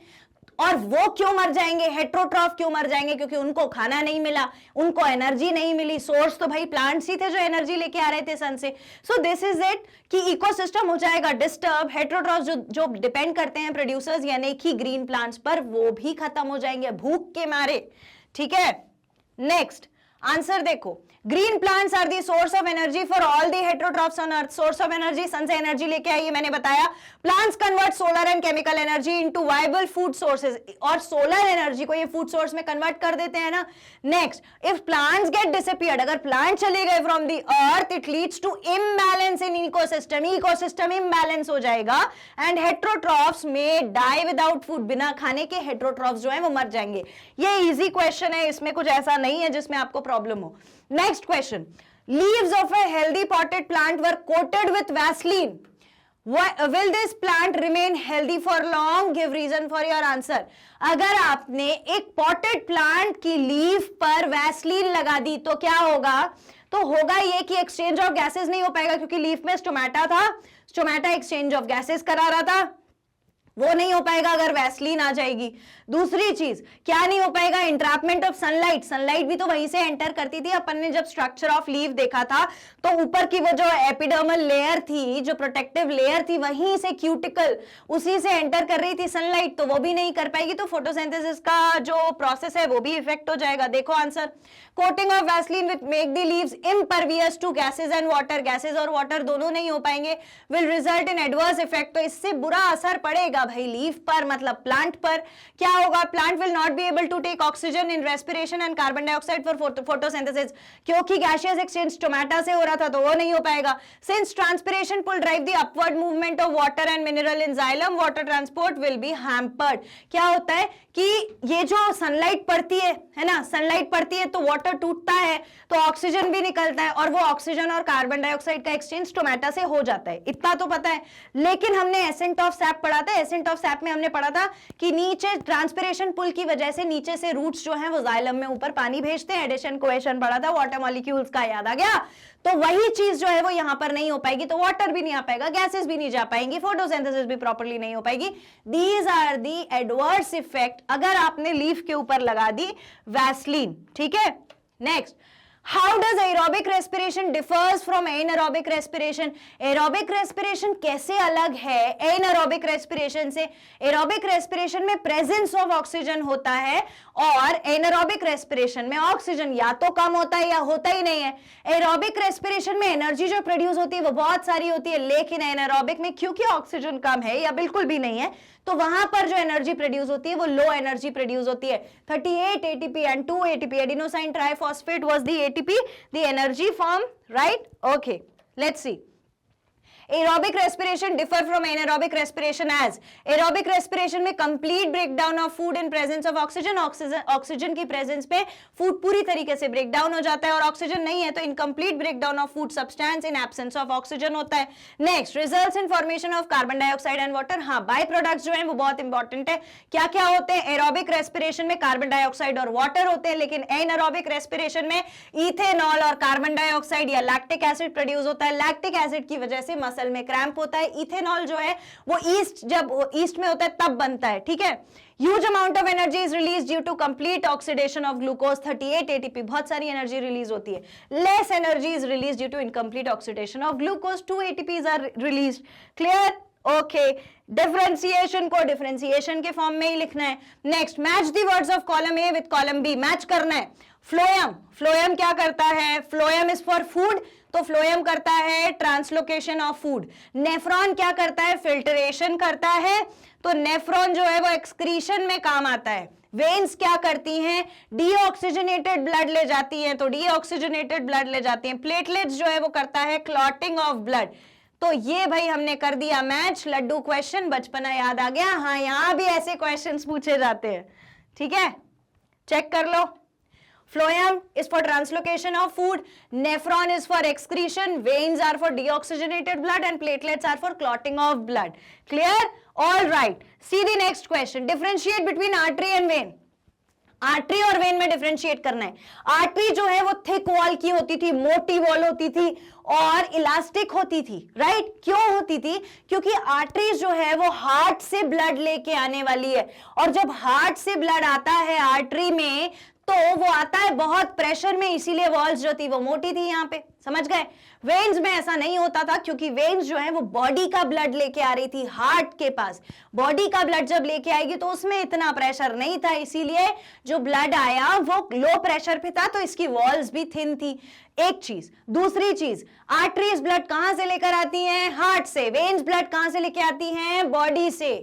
और वो क्यों मर जाएंगे, हेटेरोट्रॉफ क्यों मर जाएंगे, क्योंकि उनको खाना नहीं मिला, उनको एनर्जी नहीं मिली। सोर्स तो भाई प्लांट्स ही थे जो एनर्जी लेके आ रहे थे सन से। सो दिस इज इट कि इकोसिस्टम हो जाएगा डिस्टर्ब, हेटेरोट्रॉफ जो डिपेंड करते हैं प्रोड्यूसर्स यानी कि ग्रीन प्लांट्स पर, वो भी खत्म हो जाएंगे भूख के मारे, ठीक है। नेक्स्ट आंसर देखो, green plants are the source of energy for all the heterotrophs on earth. Source of energy, sun से एनर्जी लेके आइए, मैंने बताया। Plants convert solar and chemical energy into viable food sources, और सोलर एनर्जी को ये food source में convert कर देते हैं ना। Next, if plants get disappeared, अगर प्लांट चले गए from the earth, it leads to imbalance in ecosystem, ecosystem imbalance हो जाएगा एंड हेटेरोट्रॉफ्स में डाई विदाउट फूड, बिना खाने के हेटेरोट्रॉफ्स जो है वो मर जाएंगे। ये इजी क्वेश्चन है, इसमें कुछ ऐसा नहीं है जिसमें आपको प्रॉब्लम हो। Next question. Leaves of a healthy potted plant were coated with Vaseline. Will this plant remain healthy for long? Give reason for your answer. अगर आपने एक potted plant की लीफ पर वैसलीन लगा दी तो क्या होगा, तो होगा ये कि एक्सचेंज ऑफ गैसेस नहीं हो पाएगा, क्योंकि लीफ में स्टोमेटा था, स्टोमेटा एक्सचेंज ऑफ गैसेस करा रहा था, वो नहीं हो पाएगा अगर वैसलीन आ जाएगी। दूसरी चीज क्या नहीं हो पाएगा, इंट्रैपमेंट ऑफ सनलाइट, सनलाइट भी तो वहीं से एंटर करती थी। अपन ने जब स्ट्रक्चर ऑफ लीफ देखा था तो ऊपर की वो जो एपिडर्मल लेयर थी, जो प्रोटेक्टिव लेयर थी, वहीं से क्यूटिकल उसी से एंटर कर रही थी सनलाइट, तो वो भी नहीं कर पाएगी, तो फोटोसिंथेसिस का जो प्रोसेस है वो भी इफेक्ट हो जाएगा। देखो answer, coating of Vaseline with make the leaves impervious to gases and water, gases और वाटर दोनों नहीं हो पाएंगे, will result in adverse effect, तो इससे बुरा असर पड़ेगा भाई लीफ पर, मतलब प्लांट पर। क्या होगा, plant will not be able to take oxygen in respiration and carbon dioxide for photosynthesis, क्योंकि गैसियस एक्सचेंज स्टोमेटा से हो रहा था तो वो नहीं हो पाएगा। Since transpiration pull drive the upward movement of water and mineral in xylem, water transport will be hampered. क्या होता है कि ये जो सनलाइट पड़ती है ना, सनलाइट पड़ती है तो वाटर टूटता है, तो ऑक्सीजन भी निकलता है, और वो ऑक्सीजन और कार्बन डाइऑक्साइड का एक्सचेंज स्टोमेटा से हो जाता है, इतना तो पता है। लेकिन हमने एसेंट ऑफ सैप पढ़ा था, एसेंट ऑफ सैप में हमने पढ़ा था कि नीचे ट्रांसपिरेशन पुल की वजह से नीचे से रूट्स जो हैं वो जाइलम में ऊपर पानी भेजते हैं, एडिशन कोएशन पढ़ा था वाटर मॉलिक्यूल्स का, याद आ गया। तो वही चीज जो है वो यहां पर नहीं हो पाएगी, तो वाटर भी नहीं आ पाएगा, गैसेस भी नहीं जा पाएंगी, फोटोसिंथेसिस भी प्रॉपर्ली नहीं हो पाएगी। These are the adverse effect अगर आपने लीफ के ऊपर लगा दी वैसलीन, ठीक है। Next, How does aerobic respiration differs from anaerobic respiration? Aerobic respiration कैसे अलग है anaerobic respiration से? Aerobic respiration में presence of oxygen होता है, और anaerobic respiration में ऑक्सीजन या तो कम होता है या होता ही नहीं है। Aerobic respiration में एनर्जी जो प्रोड्यूस होती है वो बहुत सारी होती है, लेकिन anaerobic में क्योंकि ऑक्सीजन कम है या बिल्कुल भी नहीं है, तो वहां पर जो एनर्जी प्रोड्यूस होती है वो लो एनर्जी प्रोड्यूस होती है। 38 ATP and 2 ATP, adenosine triphosphate was the ATP, the energy form, right? Okay, let's see. Aerobic respiration differ from anaerobic respiration as aerobic respiration में complete breakdown of food in presence of oxygen, oxygen की presence पे food पूरी तरीके से break down हो जाता है, और oxygen नहीं है तो incomplete breakdown of food substance in absence of oxygen होता है। Next, results in formation of carbon dioxide and water। हाँ, by products जो हैं वो बहुत important है। क्या क्या होते हैं aerobic respiration में? कार्बन डाइऑक्साइड और वाटर होते हैं, लेकिन anaerobic respiration में इथेनॉल और कार्बन डाइऑक्साइड या लैक्टिक एसिड प्रोड्यूस होता है। लैक्टिक एसिड की वजह से मसल में क्रैम्प होता है। इथेनॉल जो है वो जब ईस्ट में होता है तब बनता है, ठीक है। Huge amount of energy is release due to complete oxidation of glucose, 38 ATP, बहुत सारी एनर्जी रिलीज होती है। Less energy is release due to incomplete oxidation of glucose, 2 ATPs are release. Clear? Okay, differentiation को differentiation के form में ही लिखना है। Next, match the words of column A with column B, match करना है। फ्लोएम, फ्लोएम क्या करता है? फ्लोएम इज फॉर फूड, तो फ्लोएम करता है ट्रांसलोकेशन ऑफ फूड। नेफ्रॉन क्या करता है? फिल्टरेशन करता है, तो नेफ्रॉन जो है वो एक्सक्रीशन में काम आता है। वेन्स क्या करती हैं? डीऑक्सीजनेटेड ब्लड ले जाती हैं, तो डीऑक्सीजनेटेड ब्लड ले जाती हैं। प्लेटलेट्स जो है वो करता है क्लॉटिंग ऑफ ब्लड। तो ये भाई हमने कर दिया मैच। लड्डू क्वेश्चन, बचपना याद आ गया। हाँ, यहां भी ऐसे क्वेश्चंस पूछे जाते हैं, ठीक है, चेक कर लो। Phloem is for translocation of food, nephron is for excretion, veins are for deoxygenated blood and platelets are for clotting of blood. Clear? All right. See the next question. Differentiate between artery and vein. Artery और when में differentiate करना है। Artery जो है वो thick wall की होती थी, मोटी वॉल होती थी और इलास्टिक होती थी, राइट? क्यों होती थी? क्योंकि आर्टरीज जो है वो हार्ट से ब्लड लेके आने वाली है, और जब हार्ट से ब्लड आता है आर्टरी में तो वो आता है बहुत प्रेशर में, इसीलिए वॉल्स जो थी वो मोटी थी। यहां पे समझ गए? वेन्स में ऐसा नहीं होता था, क्योंकि वेन्स जो है वो बॉडी का ब्लड लेके आ रही थी हार्ट के पास। बॉडी का ब्लड जब लेके आएगी तो उसमें इतना प्रेशर नहीं था, इसीलिए जो ब्लड आया वो लो प्रेशर पे था, तो इसकी वॉल्स भी थिन थी। एक चीज। दूसरी चीज, आर्टरीज ब्लड कहां से लेकर आती हैं? हार्ट से। वेन्स ब्लड कहां से लेके आती हैं? बॉडी से।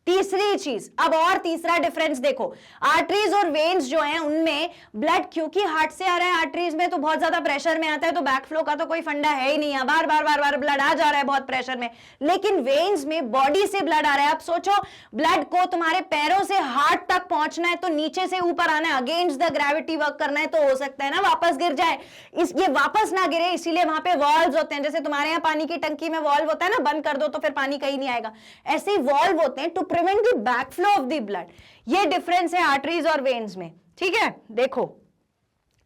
तीसरी चीज, अब और तीसरा डिफरेंस देखो, आर्टरीज और वेन्स जो हैं उनमें ब्लड क्योंकि हार्ट से आ रहा है, आर्टरीज में तो बहुत ज्यादा प्रेशर में आता है, तो बैकफ्लो का तो कोई फंडा है ही नहीं है, बार बार ब्लड आ जा रहा है बहुत प्रेशर में। लेकिन वेन्स में बॉडी से ब्लड आ रहा है। अब सोचो, ब्लड को तुम्हारे पैरों से हार्ट तक पहुंचना है तो नीचे से ऊपर आना है, अगेंस्ट द ग्रेविटी वर्क करना है, तो हो सकता है ना वापस गिर जाए। ये वापस ना गिरे, इसीलिए वहां पे वॉल्व होते हैं। जैसे तुम्हारे यहाँ पानी की टंकी में वॉल्व होता है ना, बंद कर दो तो फिर पानी कहीं नहीं आएगा, ऐसे ही वॉल्व होते हैं to prevent the backflow of the blood. ये डिफरेंस है आर्टरीज और वेन्स में, ठीक है? देखो,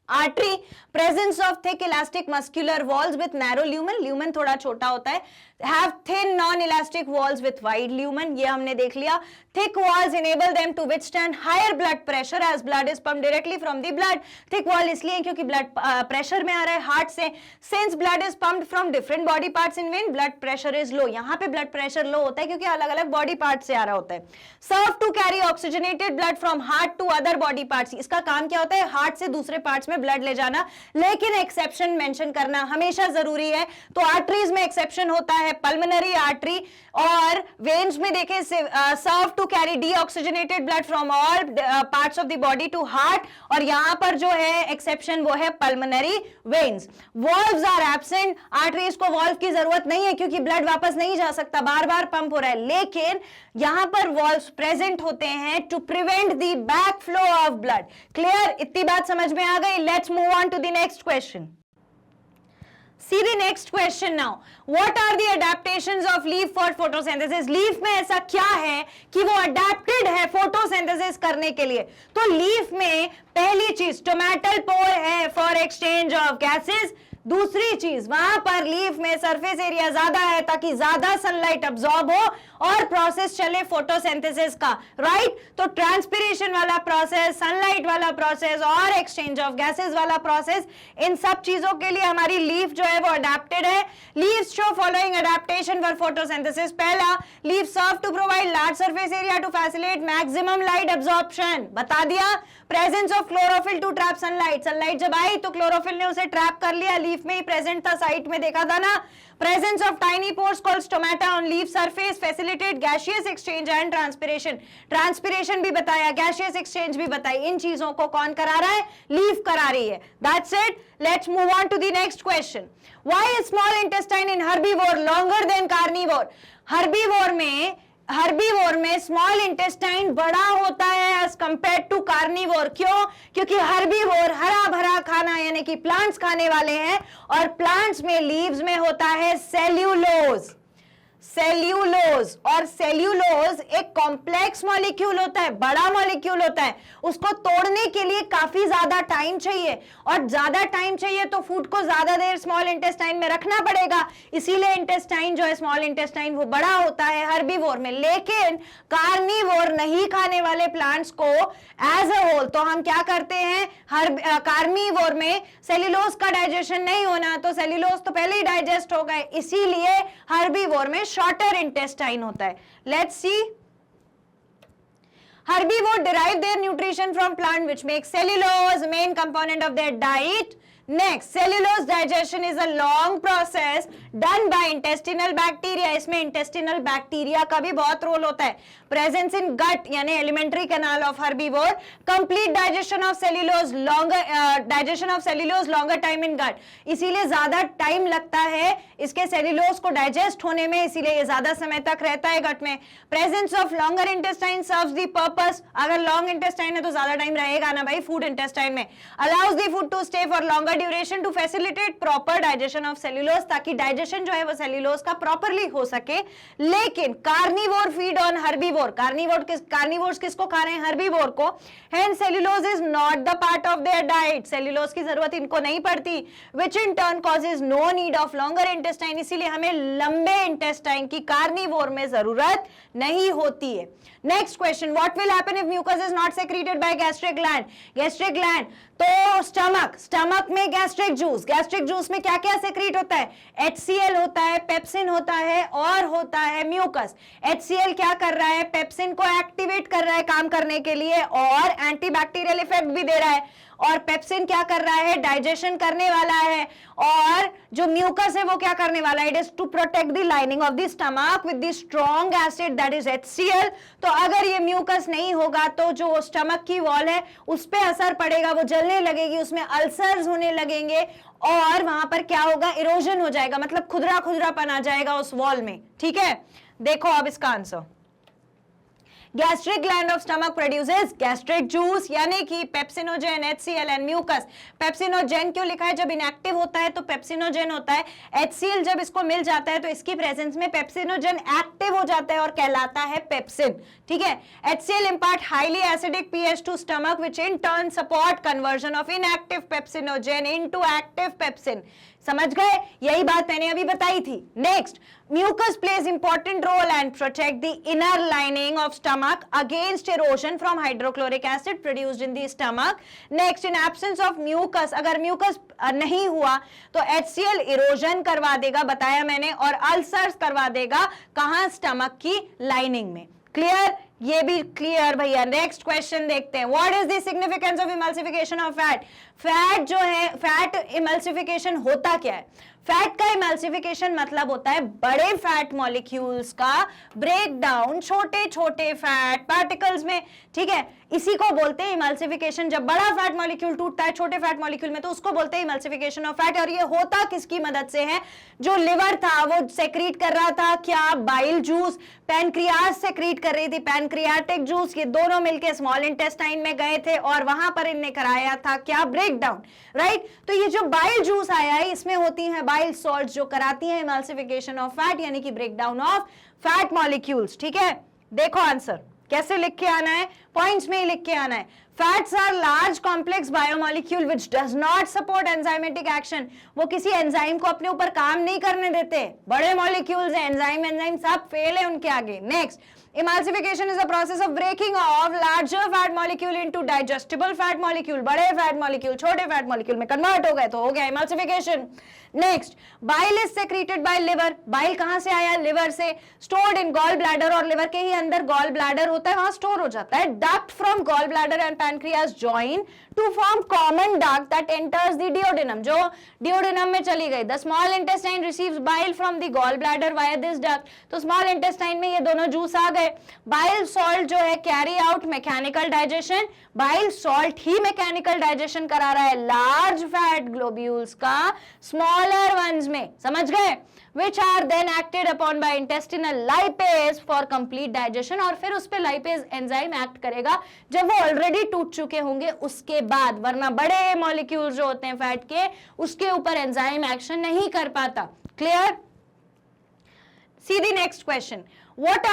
artery, presence of thick elastic muscular walls with narrow lumen, lumen थोड़ा छोटा होता है, have thin non-elastic walls with wide lumen, ये हमने देख लिया। Thick walls enable them to withstand higher blood pressure as blood is pumped directly from the blood. Thick wall इसलिए क्योंकि blood pressure में आ रहा है हार्ट से। Since blood is pumped from different body parts in vein, blood pressure is low. यहाँ पे blood pressure low होता है क्योंकि अलग-अलग body parts से आ रहा होता है। Serve to carry oxygenated blood from heart to other body parts. इसका काम क्या होता है? हार्ट से दूसरे parts में blood ले जाना, लेकिन एक्सेप्शन मेंशन करना हमेशा जरूरी है। तो आर्टरीज में एक्सेप्शन होता है पल्मोनरी आर्टरी, और वेन्स में देखें serve to carry deoxygenated blood from all parts of the body to heart, और यहां पर जो है एक्सेप्शन वो है pulmonary veins. Valves are absent, arteries को वॉल्व की जरूरत नहीं है क्योंकि ब्लड वापस नहीं जा सकता, बार बार पंप हो रहा है, लेकिन यहां पर वॉल्व्स प्रेजेंट होते हैं to prevent the back flow of blood. Clear? इतनी बात समझ में आ गई? Let's move on to the next question. See the next question now. What are the adaptations of leaf for photosynthesis? Leaf में ऐसा क्या है कि वो अडेप्टेड है फोटोसिंथेसिस करने के लिए? तो लीफ में पहली चीज स्टोमेटल पोर है फॉर एक्सचेंज ऑफ गैसेस। दूसरी चीज, वहां पर लीफ में सरफेस एरिया ज्यादा है ताकि ज्यादा सनलाइट अब्सॉर्ब हो और प्रोसेस चले फोटोसिंथेसिस का, राइट? तो ट्रांसपिरेशन वाला प्रोसेस, सनलाइट वाला प्रोसेस और एक्सचेंज ऑफ गैसेस वाला प्रोसेस, इन सब चीजों के लिए हमारी लीफ जो है वो अडेप्टेड है। Leaves show following adaptation for photosynthesis. पहला, leaf serve to provide large surface area to facilitate maximum light absorption, बता दिया। Presence of chlorophyll to trap sunlight, sunlight जब आई तो क्लोरोफिल ने उसे ट्रैप कर लिया, लीफ में ही प्रेजेंट था, साइट में देखा था ना। Presence of tiny pores called stomata on leaf surface facilitate gaseous exchange and transpiration. Transpiration भी बताया, gaseous exchange भी बताई। इन चीजों को कौन करा रहा है? लीफ करा रही है। That's it. Let's move on to the next question. Why is small intestine in herbivore longer than carnivore? Herbivore में स्मॉल इंटेस्टाइन बड़ा होता है एज कंपेयर टू कार्निवोर। क्यों? क्योंकि हर्बीवोर हरा भरा खाना यानी कि प्लांट्स खाने वाले हैं, और प्लांट्स में लीव्स में होता है सेल्यूलोज। सेल्यूलोज, और सेल्यूलोज एक कॉम्प्लेक्स मॉलिक्यूल होता है, बड़ा मॉलिक्यूल होता है, उसको तोड़ने के लिए काफी ज्यादा टाइम चाहिए, और ज्यादा टाइम चाहिए तो फूड को ज्यादा देर स्मॉल इंटेस्टाइन में रखना पड़ेगा, इसीलिए इंटेस्टाइन जो है स्मॉल इंटेस्टाइन वो बड़ा होता है हर्बीवोर में। लेकिन कार्निवोर नहीं खाने वाले प्लांट्स को एज अ होल तो हम क्या करते हैं, कार्निवोर में सेल्यूलोज का डाइजेशन नहीं होना, तो सेल्यूलोज तो पहले ही डाइजेस्ट हो गए, इसीलिए हर्बीवोर में शॉर्टर इंटेस्टाइन होता है। Let's see, herbivore derive their nutrition from plant which makes cellulose main component of their diet. Next, cellulose digestion is a long process done by intestinal bacteria. इसमें intestinal bacteria का भी बहुत role होता है। Presence in gut यानी alimentary canal of herbivore, complete digestion of cellulose longer time in gut, इसीलिए ज्यादा time लगता है इसके सेल्यूलोज को डाइजेस्ट होने में, इसीलिए ये ज्यादा समय तक रहता है गट में। Presence of longer intestine serves the purpose, अगर लॉन्ग इंटेस्टाइन है तो ज्यादा टाइम रहेगा ना भाई फूड इंटेस्टाइन में। Allows the food to stay for longer duration to facilitate proper digestion of cellulose, ताकि डाइजेशन जो है वो सेल्यूलोज का प्रॉपरली हो सके। लेकिन carnivore feed on herbivore, carnivores किसको खा रहे हैं? हर्बीवोर को। Hence cellulose is not the part of their diet, cellulose की जरूरत इनको नहीं पड़ती, which in turn causes no need of longer intestine, इसीलिए हमें लंबे इंटेस्टाइन की कार्निवोर में जरूरत नहीं होती है। Next question, what will happen if mucus is not secreted by gastric gland? Gastric gland तो स्टमक में गैस्ट्रिक जूस में क्या क्या सेक्रेट होता है? HCl होता है, पेप्सिन होता है और होता है म्यूकस। HCl क्या कर रहा है? पेप्सिन को एक्टिवेट कर रहा है काम करने के लिए और एंटीबैक्टीरियल इफेक्ट भी दे रहा है, और पेप्सिन क्या कर रहा है? डाइजेशन करने वाला है, और जो म्यूकस है वो क्या करने वाला है? It is to protect the lining of the stomach with the strong acid that is HCl। तो अगर ये म्यूकस नहीं होगा तो जो स्टमक की वॉल है उस पर असर पड़ेगा, वो जलने लगेगी, उसमें अल्सर्स होने लगेंगे और वहां पर क्या होगा? इरोजन हो जाएगा, मतलब खुदरापन आ जाएगा उस वॉल में। ठीक है, देखो अब इसका answer. Gastric gland of stomach produces gastric juice, यानी कि pepsinogen, HCl and mucus. Pepsinogen क्यों लिखा है? जब इनएक्टिव होता है तो पेप्सिनोजेन होता है, HCl जब इसको मिल जाता है तो इसकी प्रेजेंस में पेप्सिनोजेन एक्टिव हो जाता है और कहलाता है पेप्सिन। ठीक है, HCl impart highly acidic pH to stomach which in turn support conversion of inactive pepsinogen into active pepsin. समझ गए? यही बात मैंने अभी बताई थी। Next, mucus plays important role and protect the inner lining of stomach against erosion from hydrochloric acid produced in the stomach. Next, in absence of mucus, अगर mucus नहीं हुआ तो HCl इरोजन करवा देगा, बताया मैंने, और अल्सर्स करवा देगा कहां? स्टमक की लाइनिंग में। क्लियर? ये भी क्लियर भैया। नेक्स्ट क्वेश्चन देखते हैं, what is the significance of emulsification of fat? Fat जो है, फैट इमल्सिफिकेशन होता क्या है? फैट का इमल्सिफिकेशन मतलब होता है बड़े फैट मॉलिक्यूल्स का ब्रेक डाउन छोटे छोटे फैट पार्टिकल्स में। ठीक है, इसी को बोलते हैं इमल्सिफिकेशन। जब बड़ा फैट मॉलिक्यूल टूटता है छोटे फैट मॉलिक्यूल में तो उसको बोलते हैं इमल्सिफिकेशन ऑफ फैट। और ये होता किसकी मदद से है? जो लिवर था वो सेक्रीट कर रहा था क्या? Bile juice. पैनक्रियास सेक्रीट कर रही थी पैनक्रियाटिक जूस। ये दोनों मिलकर स्मॉल इंटेस्टाइन में गए थे और वहां पर इनने कराया था क्या? Break down. राइट, तो ये जो बाइल जूस आया है इसमें होती है बाइल सॉल्ट्स जो कराती है इमल्सिफिकेशन ऑफ फैट, यानी कि break down of fat molecules. ठीक है, देखो आंसर कैसे लिख के आना है, पॉइंट्स में ही लिख के आना है। Fats are large complex biomolecule which does not support enzymatic action, वो किसी एंजाइम को अपने ऊपर काम नहीं करने देते। बड़े मॉलिक्यूल्स हैं, एंजाइम सब फेल है उनके आगे। Next, emulsification is a process of breaking of larger fat molecule into digestible fat molecule। बड़े फैट मॉलिक्यूल छोटे फैट मॉलिक्यूल में कन्वर्ट हो गए तो हो गया emulsification। Next, bile is secreted bye liver. Bile कहां से आया? लिवर से। स्टोर्ड इन गॉल ब्लैडर, और लिवर के ही अंदर गॉल ब्लैडर होता है, वहां स्टोर हो जाता है। Duct from gall bladder and pancreas join to form common duct that enters the duodenum, जो डियोडेनम में चली गई। The small intestine receives bile from the gall bladder via this duct, तो स्मॉल इंटेस्टाइन में ये दोनों जूस आ गए। Bile salt जो है carry out mechanical digestion, bile salt ही मैकेनिकल डाइजेशन करा रहा है लार्ज फैट ग्लोब्यूल्स का स्मॉलर वंस में। समझ गए? which are then acted upon by intestinal lipase for complete digestion, और फिर उस पे लाइपेज एंजाइम एक्ट करेगा जब वो ऑलरेडी टूट चुके होंगे उसके बाद, वरना बड़े मॉलिक्यूल्स जो होते हैं फैट के उसके ऊपर एंजाइम एक्शन नहीं कर पाता। Clear? See the next question. What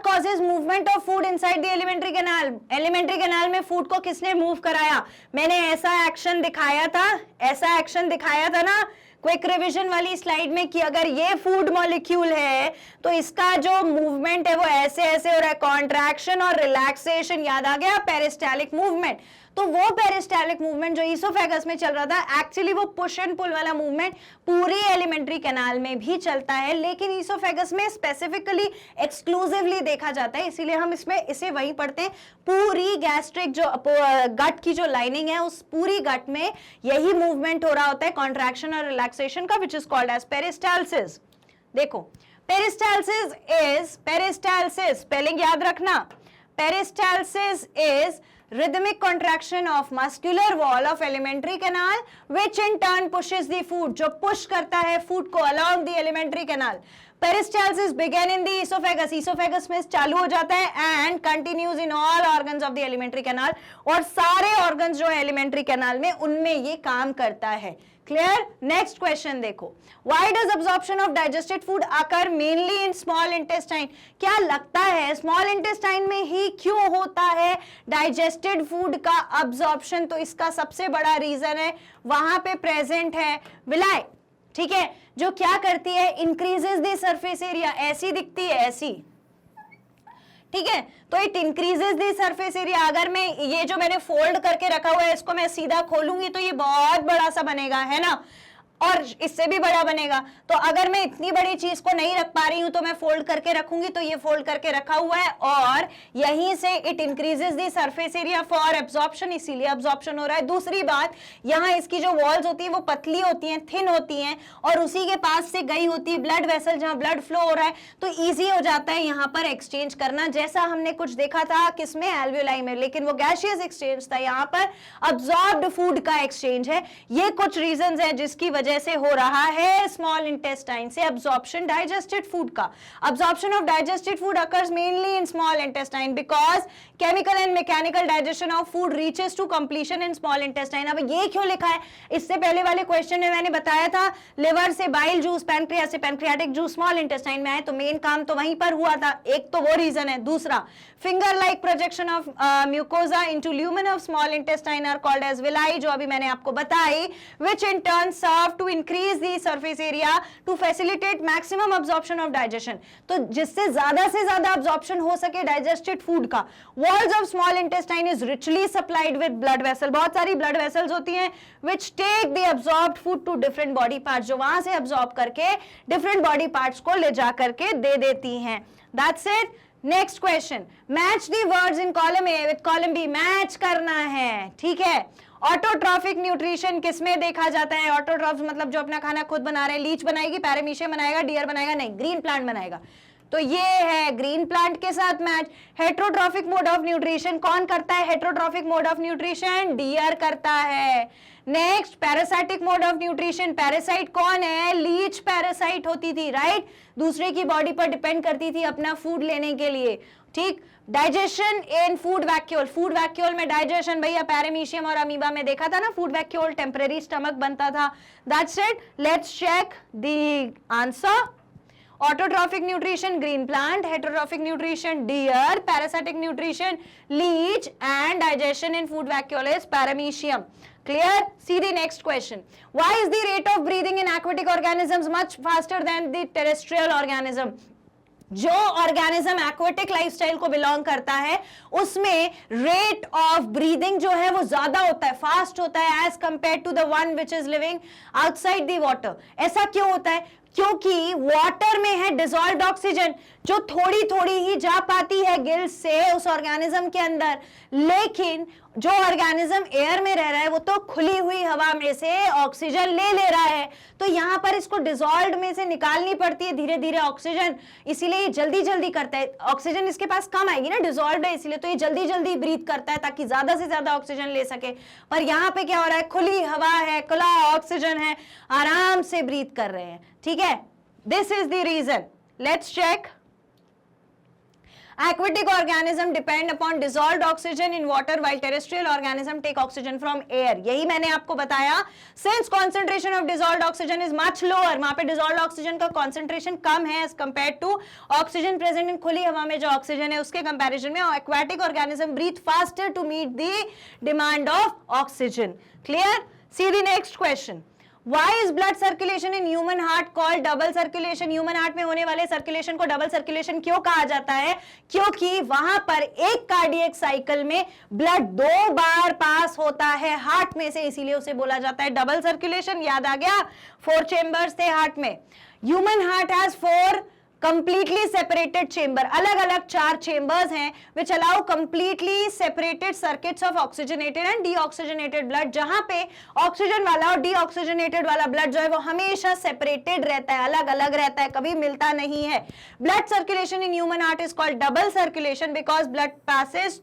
causes movement of food inside the alimentary canal? Alimentary canal में फूड को किसने मूव कराया? मैंने ऐसा एक्शन दिखाया था ना क्विक रिवीजन वाली स्लाइड में कि अगर ये फूड मॉलिक्यूल है तो इसका जो मूवमेंट है वो ऐसे ऐसे हो रहा है, कॉन्ट्रैक्शन और रिलैक्सेशन। याद आ गया? Peristaltic movement. तो वो पेरिस्टालिक मूवमेंट जो ईसोफेगस में चल रहा था, एक्चुअली वो पुश एंड पुल वाला मूवमेंट पूरी एलिमेंट्री कैनाल में भी चलता है, लेकिन ईसोफेगस में स्पेसिफिकली एक्सक्लूसिवली देखा जाता है, इसीलिए हम इसमें इसे वहीं पढ़ते हैं। पूरी गैस्ट्रिक जो गट की जो लाइनिंग है, उस पूरी गट में यही मूवमेंट हो रहा होता है, कॉन्ट्रैक्शन और रिलैक्सेशन का, which is called as peristalsis. देखो, पेरिस्टालसिस स्पेलिंग याद रखना, peristalsis is rhythmic contraction of muscular wall of alimentary canal which in turn pushes the food, जो push करता है food को along the alimentary canal. Peristalsis began in the esophagus, esophagus में चालू हो जाता है and continues in all organs of the alimentary canal, और सारे organs जो है alimentary canal में उनमें ये काम करता है। क्लियर? नेक्स्ट क्वेश्चन देखो, why does absorption of digested food occur mainly in small intestine? क्या लगता है स्मॉल इंटेस्टाइन में ही क्यों होता है डाइजेस्टेड फूड का अब्जॉर्प्शन? तो इसका सबसे बड़ा रीजन है वहां पे प्रेजेंट है विलाई, ठीक है, जो क्या करती है, इंक्रीजेस द सरफेस एरिया, ऐसी दिखती है, ऐसी, ठीक है, तो it increases the surface area. अगर मैं ये जो मैंने फोल्ड करके रखा हुआ है इसको मैं सीधा खोलूंगी तो ये बहुत बड़ा सा बनेगा, है ना, और इससे भी बड़ा बनेगा। तो अगर मैं इतनी बड़ी चीज को नहीं रख पा रही हूं तो मैं फोल्ड करके रखूंगी, तो ये फोल्ड करके रखा हुआ है और यहीं से it increases the surface area for absorption, इसीलिए एब्जॉर्प्शन हो रहा है। दूसरी बात, यहाँ इसकी जो वॉल्स होती है वो पतली होती हैं, थिन होती हैं, और उसी के पास से गई होती है ब्लड वेसल, जहां ब्लड फ्लो हो रहा है, तो ईजी हो जाता है यहाँ पर एक्सचेंज करना, जैसा हमने कुछ देखा था किसमें, एल्वियोलाई में, लेकिन वो गैसियस एक्सचेंज था, यहाँ पर अब्जॉर्ब्ड फूड का एक्सचेंज है। ये कुछ रीजंस है जिसकी जैसे हो रहा है स्मॉल इंटेस्टाइन से अब्जॉर्प्शन डाइजेस्टेड फूड का। Absorption of digested food occurs mainly in small intestine because chemical and mechanical digestion of food reaches to completion in small intestine. अब ये क्यों लिखा है, इससे पहले वाले क्वेश्चन में मैंने बताया था लिवर से बाइल जूस, पैनक्रियास से पैनक्रियाटिक जूस स्मॉल इंटेस्टाइन में आए, तो मेन काम तो वहीं पर हुआ था, एक तो वो रीजन है। दूसरा, finger like projection of mucosa into lumen of small intestine are called as villi, जो अभी मैंने आपको बताई, which in turn serve to increase the surface area to facilitate maximum absorption of digestion. तो जिससे से ज्यादा अब्जॉर्प्शन हो सके डाइजेस्टेड फूड का, walls of small intestine is richly supplied with blood vessel, बहुत सारी ब्लड वेसल्स होती हैं which take the absorbed food to different body parts, जो वहां से अब्जॉर्ब करके डिफरेंट बॉडी पार्ट्स को ले जा करके दे देती हैं। That's it. Next question, match the words in column A with column B, match करना है, ठीक है। ऑटोट्रॉफिक न्यूट्रिशन किसमें देखा जाता है? ऑटोट्रॉफ्स मतलब जो अपना खाना खुद बना रहे हैं, लीच बनाएगी, पैरामीशियम बनाएगा, डियर बनाएगा, नहीं, ग्रीन प्लांट बनाएगा, तो ये है ग्रीन प्लांट के साथ match. Heterotrophic mode of nutrition कौन करता है? Heterotrophic mode of nutrition deer करता है। Next, parasitic mode of nutrition, parasite कौन है? लीच पैरासाइट होती थी, राइट, दूसरे की बॉडी पर डिपेंड करती थी अपना फूड लेने के लिए, ठीक। डाइजेशन इन फूड वैक्यूल, फूड वैक्यूल में डाइजेशन भैया पैरामीशियम और अमीबा में देखा था ना, फूड वैक्यूल टेम्परेरी स्टमक बनता था। That's it, let's check the answer. Autotrophic nutrition green plant, heterotrophic nutrition deer, parasitic nutrition leech, and digestion in food vacuole is paramecium. Clear? See the next question. Why is the rate of breathing in aquatic organisms much faster than the terrestrial organism? जो organism aquatic lifestyle को belong करता है उसमें rate of breathing जो है वो ज्यादा होता है, फास्ट होता है as compare to the one which is living outside the water. ऐसा क्यों होता है? क्योंकि वाटर में है डिसॉल्व्ड ऑक्सीजन जो थोड़ी थोड़ी ही जा पाती है गिल्स से उस ऑर्गेनिज्म के अंदर, लेकिन जो ऑर्गेनिज्म एयर में रह रहा है वो तो खुली हुई हवा में से ऑक्सीजन ले रहा है, तो यहां पर इसको डिसॉल्व्ड में से निकालनी पड़ती है धीरे धीरे ऑक्सीजन, इसीलिए ये जल्दी जल्दी करता है। ऑक्सीजन इसके पास कम आएगी ना, डिसॉल्व्ड है इसलिए, तो ये जल्दी जल्दी ब्रीथ करता है ताकि ज्यादा से ज्यादा ऑक्सीजन ले सके। पर यहाँ पे क्या हो रहा है, खुली हवा है, खुला ऑक्सीजन है, आराम से ब्रीथ कर रहे हैं, ठीक है। This is the reason. Let's check. Aquatic organism depend upon dissolved oxygen in water while terrestrial organism take oxygen from air. यही मैंने आपको बताया। Since concentration of dissolved oxygen is much lower, वहां पे dissolved oxygen का concentration कम है as compared to oxygen present in खुली हवा में जो ऑक्सीजन है उसके कंपैरिजन में, aquatic organism breathe faster to meet the demand of oxygen. Clear? See the next question. Why is blood circulation in human heart called double circulation? Human heart में होने वाले सर्कुलेशन को डबल सर्कुलेशन क्यों कहा जाता है? क्योंकि वहां पर एक कार्डियक साइकिल में ब्लड 2 बार पास होता है हार्ट में से, इसीलिए उसे बोला जाता है डबल सर्कुलेशन। याद आ गया? 4 चेंबर्स थे हार्ट में। Human heart has 4 completely separated chamber, अलग अलग 4 chambers हैं which allow completely separated circuits of oxygenated and deoxygenated blood, जहां पे ऑक्सीजन वाला और deoxygenated वाला ब्लड जो है वो हमेशा separated रहता है, अलग अलग रहता है, कभी मिलता नहीं है। blood circulation in human heart is called double circulation because blood passes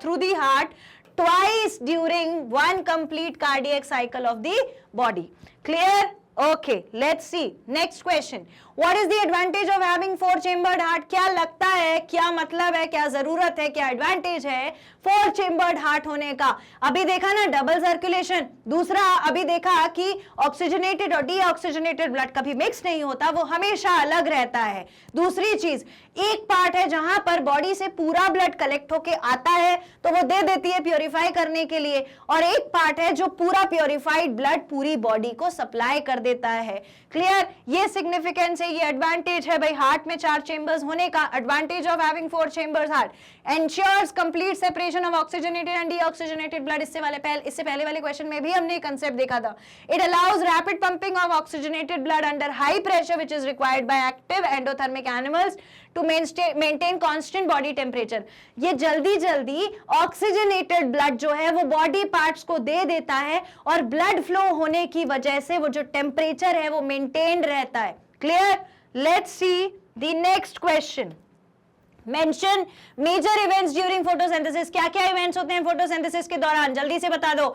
through the heart twice during one complete cardiac cycle of the body. Clear? Okay, let's see. Next question. What is the advantage of having 4 chambered heart? क्या लगता है, क्या मतलब है, क्या जरूरत है, क्या एडवांटेज है 4 chambered heart होने का? अभी देखा ना डबल सर्कुलेशन, दूसरा अभी देखा कि ऑक्सीजनेटेड और डीऑक्सीजनेटेड ब्लड कभी मिक्स नहीं होता, वो हमेशा अलग रहता है। दूसरी चीज, एक पार्ट है जहां पर बॉडी से पूरा ब्लड कलेक्ट होके आता है तो वो दे देती है प्योरीफाई करने के लिए, और एक पार्ट है जो पूरा प्योरीफाइड ब्लड पूरी बॉडी को सप्लाई कर देता है। क्लियर? ये सिग्निफिकेंस है, ये एडवांटेज है भाई हार्ट में 4 चेंबर्स होने का। Advantage of having 4 chambers heart ensures complete separation of oxygenated and deoxygenated blood. इससे पहले वाले क्वेश्चन में भी हमने कंसेप्ट देखा था। It allows rapid pumping of oxygenated blood under high pressure which is required by active endothermic animals to maintain constant body temperature. ये जल्दी ऑक्सीजनेटेड ब्लड जो है वो बॉडी पार्ट्स को दे देता है और ब्लड फ्लो होने की वजह से वो जो टेम्परेचर है वो मेंटेन्ड रहता है। Clear? Let's see the next question. Mention major events during photosynthesis. क्या क्या इवेंट्स होते हैं फोटोसिंथेसिस के दौरान? जल्दी से बता दो।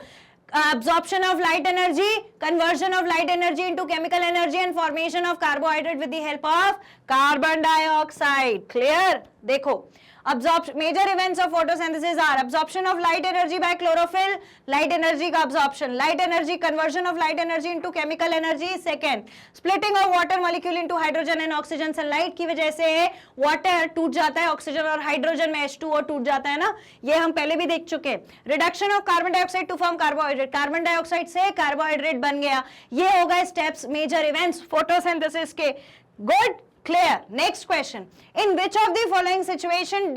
absorption of light energy, conversion of light energy into chemical energy and formation of carbohydrate with the help of carbon dioxide. Clear? देखो, major events of photosynthesis are absorption of light energy by chlorophyll, light energy का absorption, light energy, conversion of light energy into chemical energy, second splitting of water molecule into hydrogen and oxygen। sunlight की वजह से water टूट जाता है, oxygen और hydrogen में H2O टूट जाता है ना, ये हम पहले भी देख चुके हैं। Reduction of carbon dioxide to form carbohydrate, carbon dioxide से कार्बोहाइड्रेट बन गया। ये हो गए स्टेप्स मेजर इवेंट्स फोटोसिंथेसिस के। Good? Clear? Next question. In which of the following situation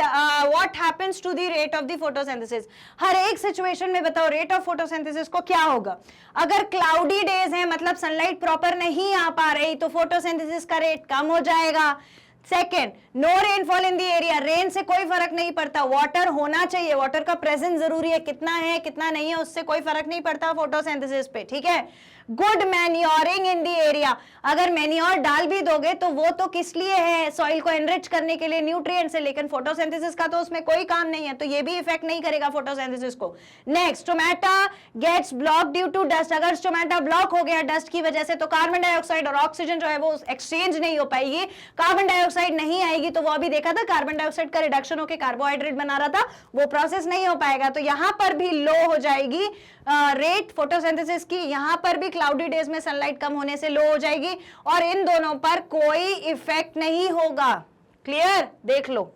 what happens to the rate of the photosynthesis? हर एक situation में बताओ rate of photosynthesis को क्या होगा? अगर cloudy days है मतलब sunlight proper नहीं आ पा रही तो photosynthesis का rate कम हो जाएगा। Second, no rainfall in the area, rain से कोई फर्क नहीं पड़ता, वाटर होना चाहिए, वाटर का प्रेजेंस जरूरी है, कितना है कितना नहीं है उससे कोई फर्क नहीं पड़ता फोटोसिंथेसिस पे। ठीक है? Good manuring in the area, अगर मैन्योर डाल भी दोगे तो वो तो किस लिए है? सॉइल को एनरिच करने के लिए, न्यूट्रिएंट से, लेकिन फोटोसिंथेसिस का तो उसमें कोई काम नहीं है, तो ये भी इफेक्ट नहीं करेगा फोटोसिंथेसिस को। Next, stomata gates block due to dust, अगर स्टोमेटा ब्लॉक हो गया डस्ट की वजह से तो कार्बन डाइऑक्साइड और ऑक्सीजन जो है वो एक्सचेंज नहीं हो पाएगी, कार्बन डाइऑक्साइड नहीं आएगी, तो वो अभी देखा था कार्बन डाइऑक्साइड का रिडक्शन होकर कार्बोहाइड्रेट बना रहा था, वो प्रोसेस नहीं हो पाएगा, तो यहां पर भी लो हो जाएगी रेट फोटोसिंथेसिस की। यहां पर भी क्लाउडी डेज में सनलाइट कम होने से लो हो जाएगी और इन दोनों पर कोई इफेक्ट नहीं होगा। क्लियर? देख लो।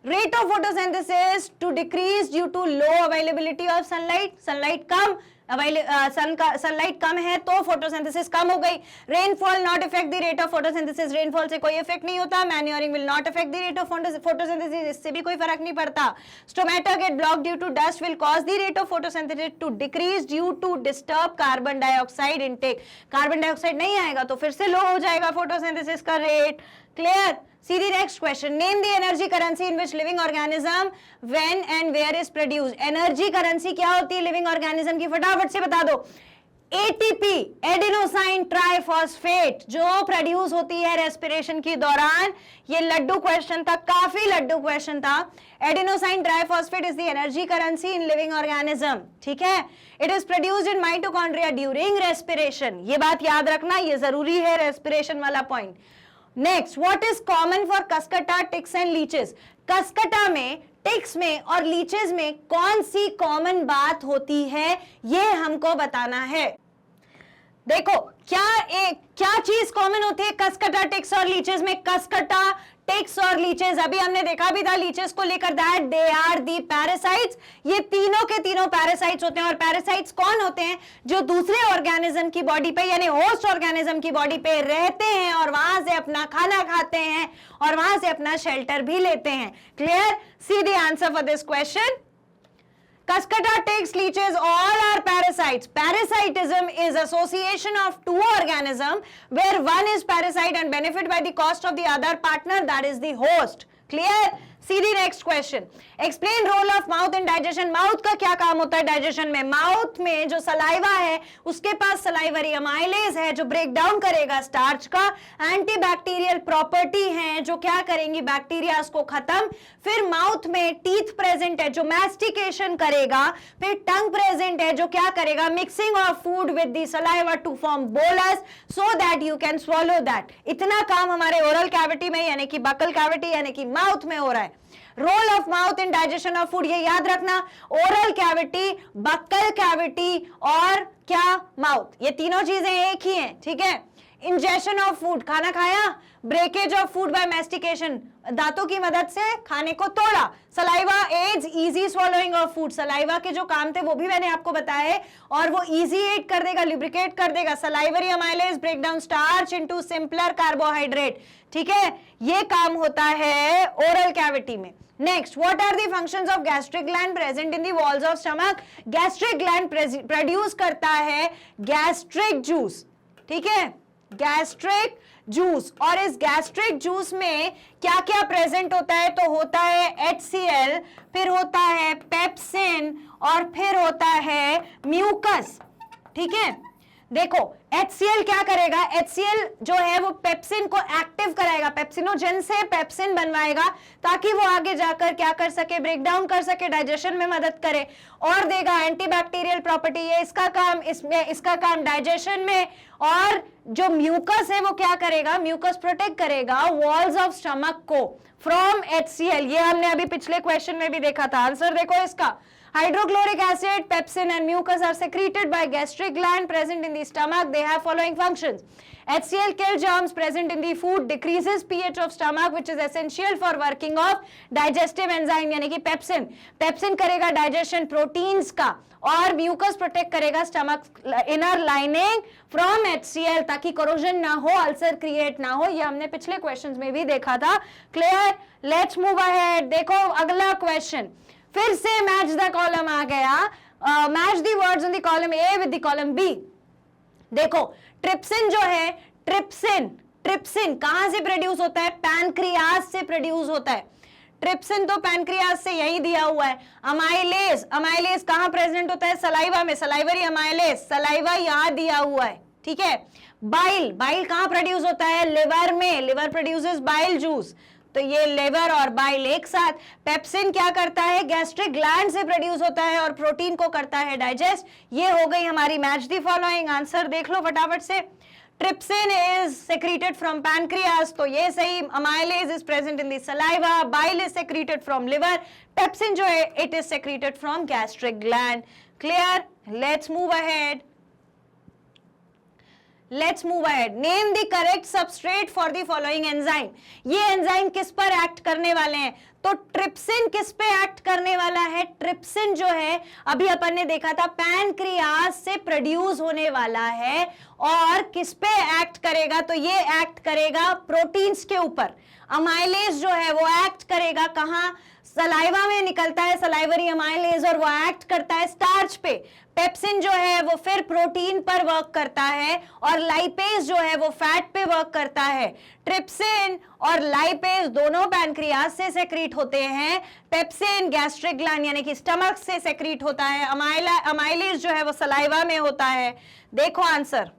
Rate of photosynthesis to decrease due to low availability of sunlight, sunlight कम सनलाइट कम है तो फोटोसिंथेसिस कम हो गई। Rainfall not effect the rate of photosynthesis, rainfall से कोई इफेक्ट नहीं होता। Manuring will not effect the rate of photosynthesis, इससे भी कोई फर्क नहीं पड़ता। Stomata get block due to dust will cause the rate of photosynthesis to decrease due to disturb carbon dioxide intake, carbon dioxide नहीं आएगा तो फिर से लो हो जाएगा फोटोसिंथेसिस का rate. Clear? See the next question. Name the energy currency in which living organism when and where is produced. Energy currency क्या होती है living organism की? फटाफट से बता दो। ATP, एडेनोसाइन ट्राइफॉस्फेट, जो प्रोड्यूस होती है रेस्पिरेशन के दौरान। ये लड्डू क्वेश्चन था, काफी लड्डू क्वेश्चन था। Adenosine triphosphate is the energy currency in living organism. ठीक है? It is produced in mitochondria during respiration, ये बात याद रखना, ये जरूरी है रेस्पिरेशन वाला point. Next, what is common for cuscuta, ticks and leeches? Cuscuta में, टिक्स में और लीचेस में कौन सी कॉमन बात होती है, ये हमको बताना है। देखो, क्या चीज कॉमन होती है कस्कटा, टिक्स और लीचेस में? कस्कटा, टिक्स और लीचेस, अभी हमने देखा भी था लीचेस को लेकर, that they are the parasites. ये तीनों के तीनों पैरासाइट्स होते हैं। और पैरासाइट्स कौन होते हैं? जो दूसरे ऑर्गेनिज्म की बॉडी पे यानी होस्ट ऑर्गेनिज्म की बॉडी पे रहते हैं और वहां से अपना खाना खाते हैं और वहां से अपना शेल्टर भी लेते हैं। Clear? C the answer for this question. Cuscuta, ticks, leeches, all are parasites. Parasitism is association of two organisms where one is parasite and benefit by the cost of the other partner, that is the host. Clear? See the next question. Explain role of mouth in digestion. Mouth का क्या काम होता है digestion में? Mouth में जो saliva है उसके पास salivary amylase है जो break down करेगा starch का, antibacterial property है जो क्या करेंगी बैक्टीरिया को खत्म। फिर माउथ में टीथ प्रेजेंट है जो मैस्टिकेशन करेगा। फिर टंग प्रेजेंट है जो क्या करेगा mixing of food with the saliva to form bolus so that you can swallow that. इतना काम हमारे ओरल कैविटी में यानी कि बकल कैविटी यानी कि माउथ में हो रहा है। Role of mouth in digestion of food, ये याद रखना, ओरल कैविटी, बक्कल कैविटी और क्या माउथ, ये तीनों चीजें एक ही हैं। ठीक है? इंजेशन ऑफ फूड, खाना खाया, breakage of food by mastication, दांतों की मदद से खाने को तोड़ा। Saliva aids easy swallowing of food, saliva के जो काम थे वो भी मैंने आपको बताया है और वो इजी एड कर देगा, लिब्रिकेट कर देगा। Salivary amylase break down starch into simpler carbohydrate. ठीक है? ये काम होता है ओरल कैविटी में। Next, what are the functions of gastric gland present in the walls of stomach? Gastric gland produce करता है गैस्ट्रिक जूस। ठीक है? Gastric juice. और इस गैस्ट्रिक जूस में क्या क्या प्रेजेंट होता है? तो होता है HCl, फिर होता है पेप्सिन और फिर होता है म्यूकस। ठीक है? देखो HCl क्या करेगा? HCl जो है वो पेप्सिन को एक्टिव कराएगा, पेप्सिनोजेन से पेप्सिन बनवाएगा ताकि वो आगे जाकर क्या कर सके, ब्रेक डाउन कर सके, डाइजेशन में मदद करे और देगा एंटीबैक्टीरियल प्रॉपर्टी। ये इसका काम, इसमें इसका काम डाइजेशन में। और जो म्यूकस है वो क्या करेगा? म्यूकस प्रोटेक्ट करेगा वॉल्स ऑफ स्टमक को फ्रॉम HCl। ये हमने अभी पिछले क्वेश्चन में भी देखा था। आंसर देखो इसका, hydrochloric acid, pepsin and mucus are secreted by gastric gland present in the stomach. They have following functions. HCl kills germs present in the food, decreases pH of stomach which is essential for working of digestive enzyme यानी कि pepsin. Pepsin करेगा digestion proteins का और mucus protect करेगा stomach inner lining from HCl ताकि corrosion ना हो, ulcer create ना हो। ये हमने पिछले क्वेश्चंस में भी देखा था। क्लियर? Let's move ahead. देखो अगला क्वेश्चन, फिर से मैच द कॉलम आ गया। Match the words in the column A with the column B. देखो ट्रिप्सिन जो है, ट्रिप्सिन कहां से प्रोड्यूस होता है? पैनक्रियास से प्रोड्यूस होता है। ट्रिप्सिन तो पैनक्रियास से यही दिया हुआ है। अमाइलेज कहां प्रेजेंट होता है? सलाइवा में, सलाइवरी अमाइलेज, सलाइवा यहां दिया हुआ है। ठीक है? बाइल कहां प्रोड्यूस होता है? लिवर में, लिवर प्रोड्यूसेस बाइल जूस, तो ये लिवर और बाइल एक साथ। पेप्सिन क्या करता है? गैस्ट्रिक ग्लैंड से प्रोड्यूस होता है और प्रोटीन को करता है डाइजेस्ट। ये हो गई हमारी मैच दी फॉलोइंग। आंसर देख लो फटाफट से। Trypsin is secreted from pancreas, तो ये सही। Amylase is present in the saliva, bile is secreted from liver, pepsin जो है it is secreted from gastric gland. Clear? Let's move ahead. Let's move ahead. Name the correct substrate for the following enzyme. ये enzyme किस पर act करने वाले हैं? तो trypsin किस पे एक्ट करने वाला है? ट्रिप्सिन जो है अभी अपन ने देखा था पैनक्रियास से प्रोड्यूस होने वाला है और किस पे एक्ट करेगा? तो ये एक्ट करेगा प्रोटीन्स के ऊपर। अमाइलेज जो है वो एक्ट करेगा कहां? सलाइवा में निकलता है सलाइवरी अमाइलेज और वो एक्ट करता है स्टार्च पे। पेप्सिन जो है वो फिर प्रोटीन पर वर्क करता है और लाइपेज जो है वो फैट पे वर्क करता है। ट्रिप्सिन और लाइपेज दोनों पैनक्रियास से सेक्रीट होते हैं। पेप्सिन गैस्ट्रिक ग्लैंड यानी कि स्टमक से सेक्रीट होता है। अमाइलेज जो है वो सलाइवा में होता है। देखो answer,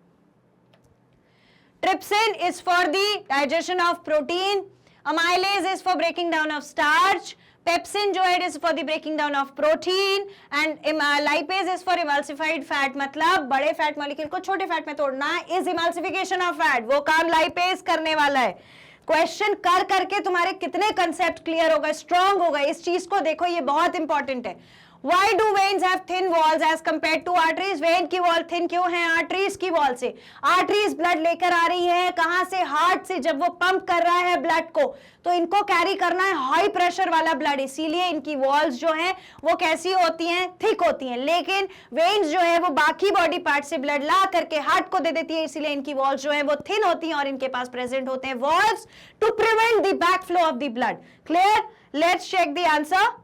trypsin is for the digestion of protein, amylase is for breaking down of starch, pepsin जो है is for the breaking down of protein and lipase is for emulsified fat, मतलब बड़े फैट मॉलिक्यूल को छोटे fat में तोड़ना is emulsification of fat, वो काम लाइपेज करने वाला है। क्वेश्चन कर करके तुम्हारे कितने कंसेप्ट क्लियर हो गए, स्ट्रांग हो गए। इस चीज को देखो, ये बहुत इंपॉर्टेंट है। Why do veins have thin walls as compared to arteries? When की वॉल थिन क्यों है आर्टरीज की वॉल से? आर्टरीज ब्लड लेकर आ रही है कहां से? हार्ट से। जब वो पंप कर रहा है ब्लड को तो इनको कैरी करना है हाई प्रेशर वाला ब्लड, इसीलिए इनकी वॉल्स जो हैं वो कैसी होती हैं? थिक होती हैं। लेकिन वेन्स जो है वो बाकी बॉडी पार्ट से ब्लड ला करके हार्ट को दे देती है, इसीलिए इनकी वॉल्स जो है वो थिन होती हैं और इनके पास प्रेजेंट होते हैं valves to prevent the back flow of the blood. Clear? Let's check the answer.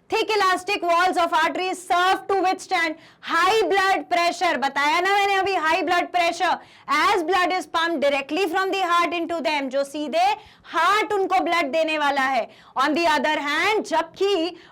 Thick elastic walls of arteries serve to withstand high blood pressure. बताया ना मैंने अभी, high blood pressure as blood is pumped directly from the heart into them, जो सीधे heart उनको blood देने वाला है। On the other hand, जबकि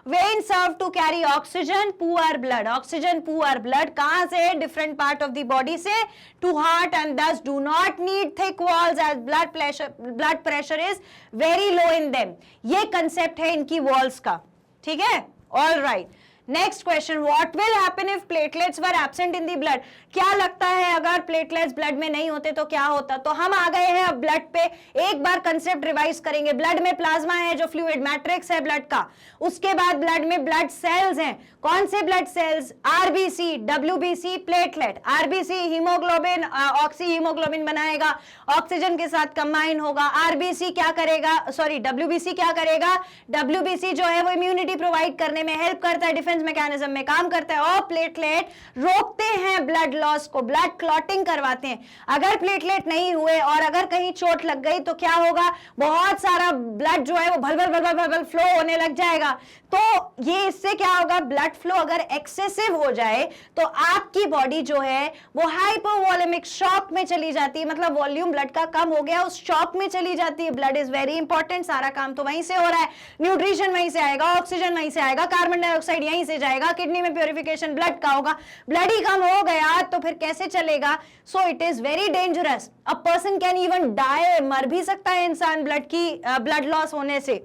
veins serve to carry oxygen poor blood, oxygen poor blood कहां से? different part of the body से to heart, and thus do not need thick walls as blood pressure is very low in them. ये concept है इनकी walls का, ठीक है? All right, next question, what will happen if platelets were absent in the blood? क्या लगता है अगर प्लेटलेट्स ब्लड में नहीं होते तो क्या होता? तो हम आ गए हैं अब ब्लड पे, एक बार कंसेप्ट रिवाइज करेंगे। ब्लड में प्लाज्मा है जो फ्लूइड मैट्रिक्स है ब्लड का, उसके बाद ब्लड में ब्लड सेल्स हैं। कौन से blood cells? RBC, WBC, platelet. RBC haemoglobin, oxy haemoglobin बनाएगा, ऑक्सीजन के साथ कंबाइन होगा। आरबीसी क्या करेगा, सॉरी डब्ल्यूबीसी क्या करेगा? डब्ल्यूबीसी जो है वो इम्यूनिटी प्रोवाइड करने में हेल्प करता है, डिफेंस मैकेनिज्म में काम करता है। और प्लेटलेट रोकते हैं ब्लड लॉस को, ब्लड क्लॉटिंग करवाते हैं। अगर प्लेटलेट नहीं हुए और अगर कहीं चोट लग गई तो क्या होगा? बहुत सारा ब्लड जो है वो भल भल भल भल भल फ्लो होने लग जाएगा। तो ये इससे क्या होगा? ब्लड फ्लो अगर एक्सेसिव हो जाए तो आपकी बॉडी जो है वो हाइपोवोलेमिक शॉक में चली जाती है, मतलब वॉल्यूम ब्लड का कम हो गया, उस शॉक में चली जाती है। ब्लड इज वेरी इंपॉर्टेंट, सारा काम तो वहीं से हो रहा है, न्यूट्रिशन वहीं से आएगा, ऑक्सीजन वहीं से आएगा, कार्बन डाइऑक्साइड यहीं से जाएगा, किडनी में प्योरिफिकेशन ब्लड का होगा। ब्लड ही कम हो गया तो फिर कैसे चलेगा? So it is very dangerous, a person can even die, मर भी सकता है इंसान ब्लड लॉस होने से।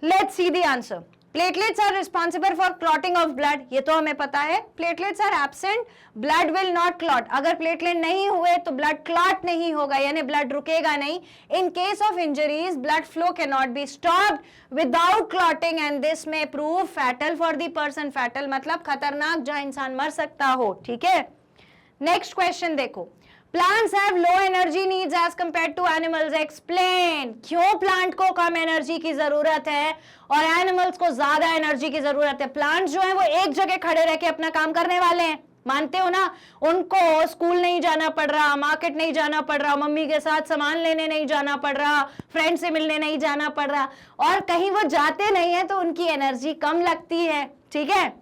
Let's see the answer. Platelets are responsible for clotting of blood. ये तो हमें पता है। Platelets are absent, blood will not clot. अगर प्लेटलेट नहीं हुए तो ब्लड क्लॉट नहीं होगा, यानी ब्लड रुकेगा नहीं। In case of injuries, blood flow cannot be stopped without clotting, and this may prove fatal for the person. Fatal मतलब खतरनाक, जहां इंसान मर सकता हो, ठीक है? नेक्स्ट क्वेश्चन देखो, plants have low energy needs as compare to animals. Explain, क्यों प्लांट को कम एनर्जी की जरूरत है और एनिमल्स को ज्यादा एनर्जी की जरूरत है? प्लांट्स जो है वो एक जगह खड़े रह के अपना काम करने वाले हैं, मानते हो ना? उनको स्कूल नहीं जाना पड़ रहा, मार्केट नहीं जाना पड़ रहा, मम्मी के साथ सामान लेने नहीं जाना पड़ रहा, फ्रेंड से मिलने नहीं जाना पड़ रहा, और कहीं वो जाते नहीं है तो उनकी एनर्जी कम लगती है, ठीक है?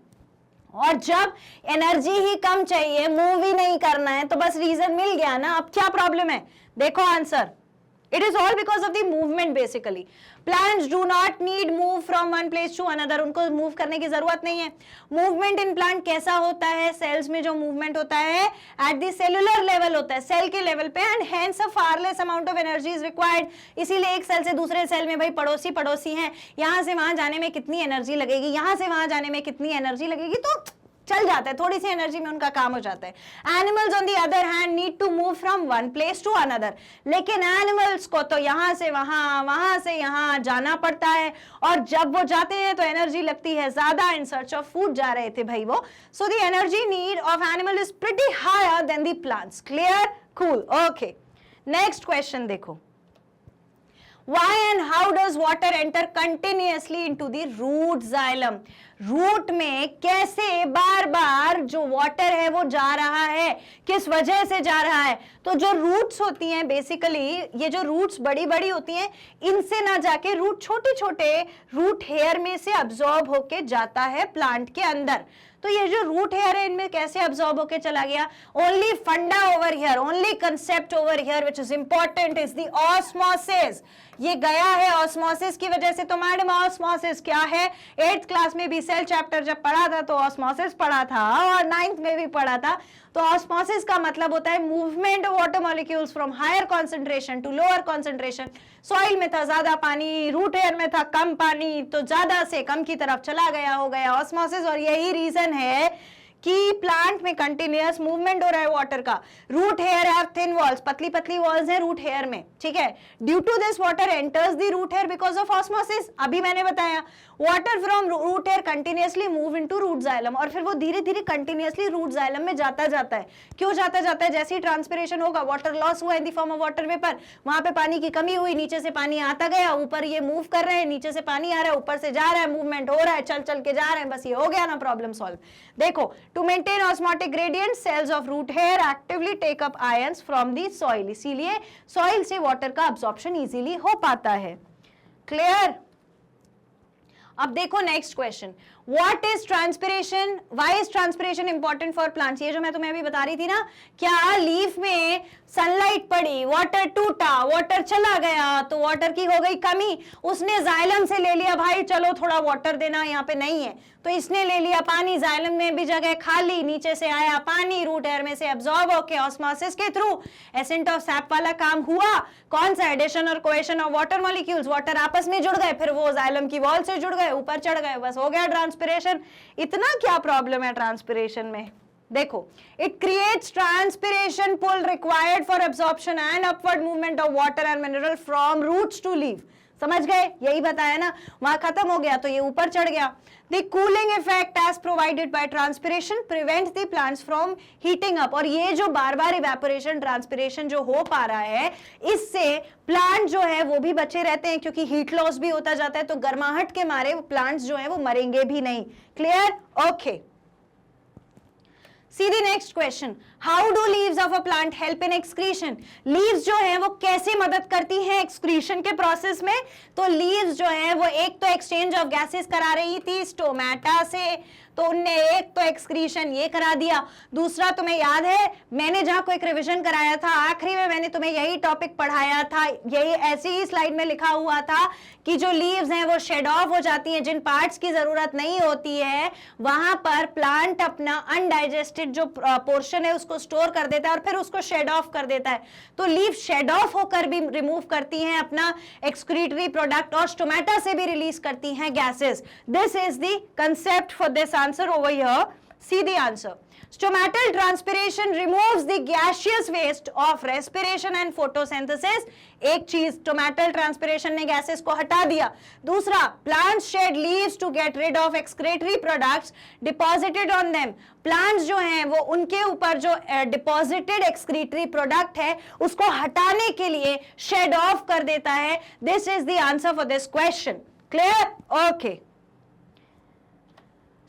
और जब एनर्जी ही कम चाहिए, मूव ही नहीं करना है, तो बस रीजन मिल गया ना। अब क्या प्रॉब्लम है? देखो answer, it is all because of the movement basically. Plants do not need move from one place to another, उनको मूव करने की जरूरत नहीं है। मूवमेंट इन प्लांट कैसा होता है? सेल्स में जो मूवमेंट होता है एट द सेलुलर लेवल होता है, सेल के लेवल पे, and hence a far less amount of energy is required. इसीलिए एक सेल से दूसरे सेल में, भाई पड़ोसी पड़ोसी हैं, यहां से वहां जाने में कितनी एनर्जी लगेगी, यहां से वहां जाने में कितनी एनर्जी लगेगी, तो चल जाता है, थोड़ी सी एनर्जी में उनका काम हो जाता है। Animals on the other hand need to move from one place to another, लेकिन एनिमल्स को तो यहां से वहां, वहां से यहां जाना पड़ता है, और जब वो जाते हैं तो एनर्जी लगती है ज्यादा। इन सर्च ऑफ फूड जा रहे थे भाई वो, so the energy need of animal is pretty higher than the plants. Clear? Cool, okay. Next question देखो, Why and how does water enter continuously into the root xylem? Root में कैसे बार बार जो water है वो जा रहा है, किस वजह से जा रहा है? तो जो रूट्स होती हैं बेसिकली, ये जो रूट्स बड़ी बड़ी होती हैं, इनसे ना जाके रूट छोटे छोटे रूट हेयर में से अब्सॉर्ब होके जाता है प्लांट के अंदर। तो ये जो रूट हेयर है इनमें कैसे अब्सॉर्ब होके चला गया? ओनली फंडा over here, only concept over here which is important is the osmosis. ये गया है ऑस्मोसिस की वजह से। तो मैडम ऑस्मोसिस क्या है? 8th क्लास में भी सेल चैप्टर जब पढ़ा था तो ऑस्मोसिस पढ़ा था, और 9th में भी पढ़ा था। तो ऑस्मोसिस का मतलब होता है movement of water molecules from higher concentration to lower concentration. Soil में था ज्यादा पानी, रूट हेयर में था कम पानी, तो ज्यादा से कम की तरफ चला गया, हो गया ऑस्मोसिस। और यही रीजन है कि प्लांट में कंटिन्यूअस मूवमेंट हो रहा है वाटर का। Root hair have thin walls, पतली पतली वॉल्स हैं रूट हेयर में, ठीक है। Due to this water enters the root hair because of osmosis, अभी मैंने बताया water from root hair continuously move into root xylem, और फिर वो धीरे धीरे कंटिन्यूअसली रूट जाइलम में जाता जाता है। क्यों जाता जाता है? जैसे ही ट्रांसपिरेशन होगा, वाटर लॉस हुआ in the form of water vapour, वहां पे पानी की कमी हुई, नीचे से पानी आता गया, ऊपर ये मूव कर रहे हैं, नीचे से पानी आ रहा है, ऊपर से जा रहा है, मूवमेंट हो रहा है, चल चल के जा रहे हैं, बस ये हो गया ना, प्रॉब्लम सॉल्व। देखो, to maintain osmotic gradient cells of root hair actively take up ions from the soil, इसीलिए सॉइल से वाटर का अब्सॉर्प्शन इजीली हो पाता है। क्लियर? अब देखो next question, what is transpiration, why is transpiration important for plants? ये जो मैं तुम्हें अभी बता रही थी ना, क्या लीफ में सनलाइट पड़ी, वाटर टूटा, वाटर चला गया, तो वाटर की हो गई कमी, उसने जाइलम से ले लिया, भाई चलो थोड़ा वाटर देना, यहाँ पे नहीं है, तो इसने ले लिया पानी, जाइलम में भी जगह खाली, नीचे से आया पानी, रूट एयर में से एब्जॉर्ब होके ऑस्मोसिस के थ्रू एसेंट ऑफ सैप वाला काम हुआ। कौन सा? एडिशन और कोएशन ऑफ वाटर मॉलिक्यूल्स, वाटर आपस में जुड़ गए, फिर वो जाइलम की वॉल से जुड़ गए, ऊपर चढ़ गए, बस हो गया ट्रांसपिरेशन। इतना क्या प्रॉब्लम है ट्रांसपिरेशन में? देखो, it creates transpiration pull required for absorption and upward movement of water and mineral from roots to leaf. समझ गए? यही बताया ना, वहां खत्म हो गया तो ये ऊपर चढ़ गया। The cooling effect as provided by transpiration prevents the plants from heating up, और ये जो बार बार इवेपोरेशन ट्रांसपिरेशन जो हो पा रहा है, इससे प्लांट जो है वो भी बचे रहते हैं, क्योंकि हीट लॉस भी होता जाता है, तो गर्माहट के मारे प्लांट्स जो है वो मरेंगे भी नहीं। Clear? Okay. See the next question. How do leaves of a plant help in excretion? Leaves जो है वो कैसे मदद करती हैं excretion के प्रोसेस में? तो leaves जो है वो एक तो exchange of gases करा रही थी स्टोमेटा से, तो उनने एक तो एक्सक्रीशन ये करा दिया, दूसरा तुम्हें याद है मैंने जहां कोई रिवीजन कराया था आखिरी में मैंने तुम्हें यही टॉपिक पढ़ाया था, यही ऐसी ही स्लाइड में लिखा हुआ था कि जो लीव्स हैं वो शेड ऑफ हो जाती हैं, जिन पार्ट्स की जरूरत नहीं होती है वहां पर प्लांट अपना अनडाइजेस्टेड जो पोर्शन है उसको स्टोर कर देता है और फिर उसको शेड ऑफ कर देता है। तो लीव शेड ऑफ होकर भी रिमूव करती हैं अपना एक्सक्रीटरी प्रोडक्ट और स्टोमेटा से भी रिलीज करती हैं gases. This is the concept for this answer over here. C the answer. Stomatal transpiration removes the gaseous waste of respiration and photosynthesis। एक चीज stomatal transpiration ने gases को हटा दिया। दूसरा, plants shed leaves to get rid of excretory products deposited on them। plants जो हैं वो उनके ऊपर जो deposited excretory product है उसको हटाने के लिए shed off कर देता है। This is the answer for this question। Clear? Okay।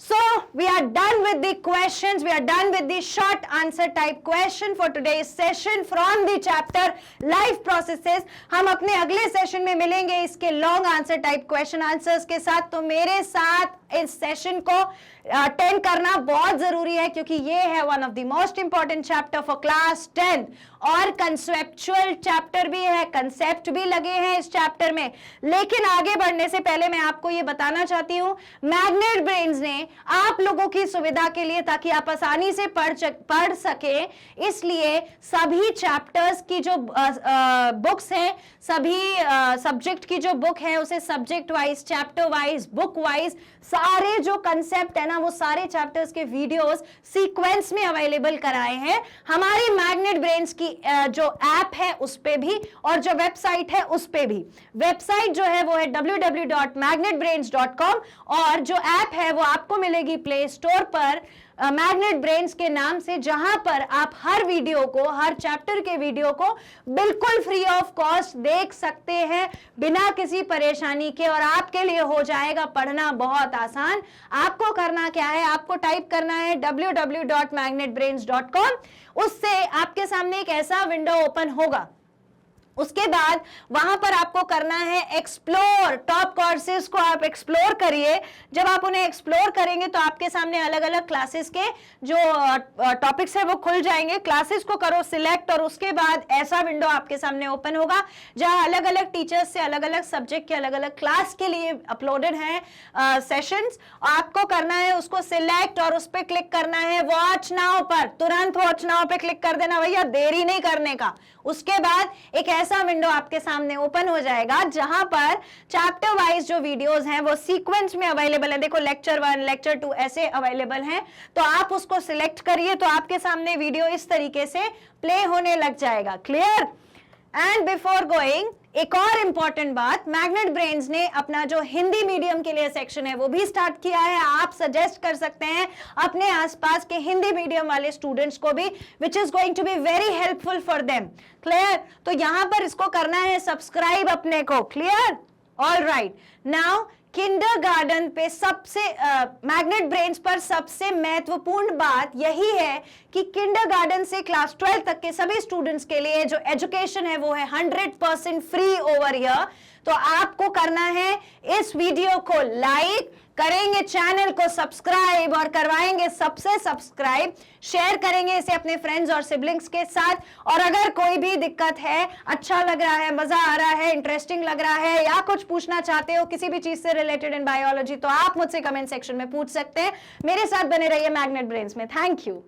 So we are done with the questions. We are done with the short answer type question for today's session from the chapter life processes। हम अपने अगले session में मिलेंगे इसके long answer type question answers के साथ। तो मेरे साथ इस सेशन को अटेंड करना बहुत जरूरी है क्योंकि ये है one of the most important chapter for class 10 और कंसेप्चुअल चैप्टर भी है, कंसेप्ट भी लगे हैं इस चैप्टर में। लेकिन आगे बढ़ने से पहले मैं आपको ये बताना चाहती हूँ, मैग्नेट ब्रेन्स ने आप लोगों की सुविधा के लिए ताकि आप आसानी से पढ़ सके, इसलिए सभी चैप्टर्स की जो बुक्स हैं, सभी सब्जेक्ट की जो बुक है उसे subject wise, chapter wise, book wise सारे जो कंसेप्ट है ना वो सारे चैप्टर्स के वीडियोस सीक्वेंस में अवेलेबल कराए हैं हमारी मैग्नेट ब्रेन्स की जो ऐप है उस पे भी और जो वेबसाइट है उस पे भी। वेबसाइट जो है वो है www.magnetbrains.com और जो ऐप है वो आपको मिलेगी प्ले स्टोर पर मैग्नेट ब्रेन्स के नाम से, जहां पर आप हर वीडियो को, हर चैप्टर के वीडियो को बिल्कुल फ्री ऑफ कॉस्ट देख सकते हैं बिना किसी परेशानी के और आपके लिए हो जाएगा पढ़ना बहुत आसान। आपको करना क्या है, आपको टाइप करना है www.magnetbrains.com। उससे आपके सामने एक ऐसा विंडो ओपन होगा, उसके बाद वहां पर आपको करना है एक्सप्लोर। टॉप कोर्सेज को आप एक्सप्लोर करिए। जब आप उन्हें एक्सप्लोर करेंगे तो आपके सामने अलग अलग क्लासेस के जो टॉपिक्स है वो खुल जाएंगे। क्लासेस को करो सिलेक्ट और उसके बाद ऐसा विंडो आपके सामने ओपन होगा जहां अलग अलग टीचर्स से अलग अलग सब्जेक्ट के अलग अलग क्लास के लिए अपलोडेड हैं सेशंस। आपको करना है उसको सिलेक्ट और उस पर क्लिक करना है वॉच नाउ पर। तुरंत वॉच नाउ पे क्लिक कर देना भैया, देरी नहीं करने का। उसके बाद एक ऐसा विंडो आपके सामने ओपन हो जाएगा जहां पर चैप्टर वाइज जो वीडियोस हैं वो सीक्वेंस में अवेलेबल है। देखो लेक्चर 1, लेक्चर 2 ऐसे अवेलेबल हैं, तो आप उसको सिलेक्ट करिए तो आपके सामने वीडियो इस तरीके से प्ले होने लग जाएगा। क्लियर? एंड बिफोर गोइंग, एक और इंपॉर्टेंट बात, मैग्नेट ब्रेन्स ने अपना जो हिंदी मीडियम के लिए सेक्शन है वो भी स्टार्ट किया है। आप सजेस्ट कर सकते हैं अपने आसपास के हिंदी मीडियम वाले स्टूडेंट्स को भी, which is going to be very helpful for them. Clear? तो यहां पर इसको करना है सब्सक्राइब अपने को। Clear? All right, now kindergarten पे सबसे मैग्नेट ब्रेन्स पर सबसे महत्वपूर्ण बात यही है कि किंडरगार्टन से क्लास 12 तक के सभी स्टूडेंट्स के लिए जो एजुकेशन है वो है 100% फ्री ओवर हियर। तो आपको करना है इस वीडियो को लाइक करेंगे, चैनल को सब्सक्राइब और करवाएंगे सबसे सब्सक्राइब, शेयर करेंगे इसे अपने फ्रेंड्स और सिबलिंग्स के साथ। और अगर कोई भी दिक्कत है, अच्छा लग रहा है, मजा आ रहा है, इंटरेस्टिंग लग रहा है या कुछ पूछना चाहते हो किसी भी चीज से रिलेटेड इन बायोलॉजी, तो आप मुझसे कमेंट सेक्शन में पूछ सकते हैं। मेरे साथ बने रहिए मैग्नेट ब्रेन्स में। Thank you.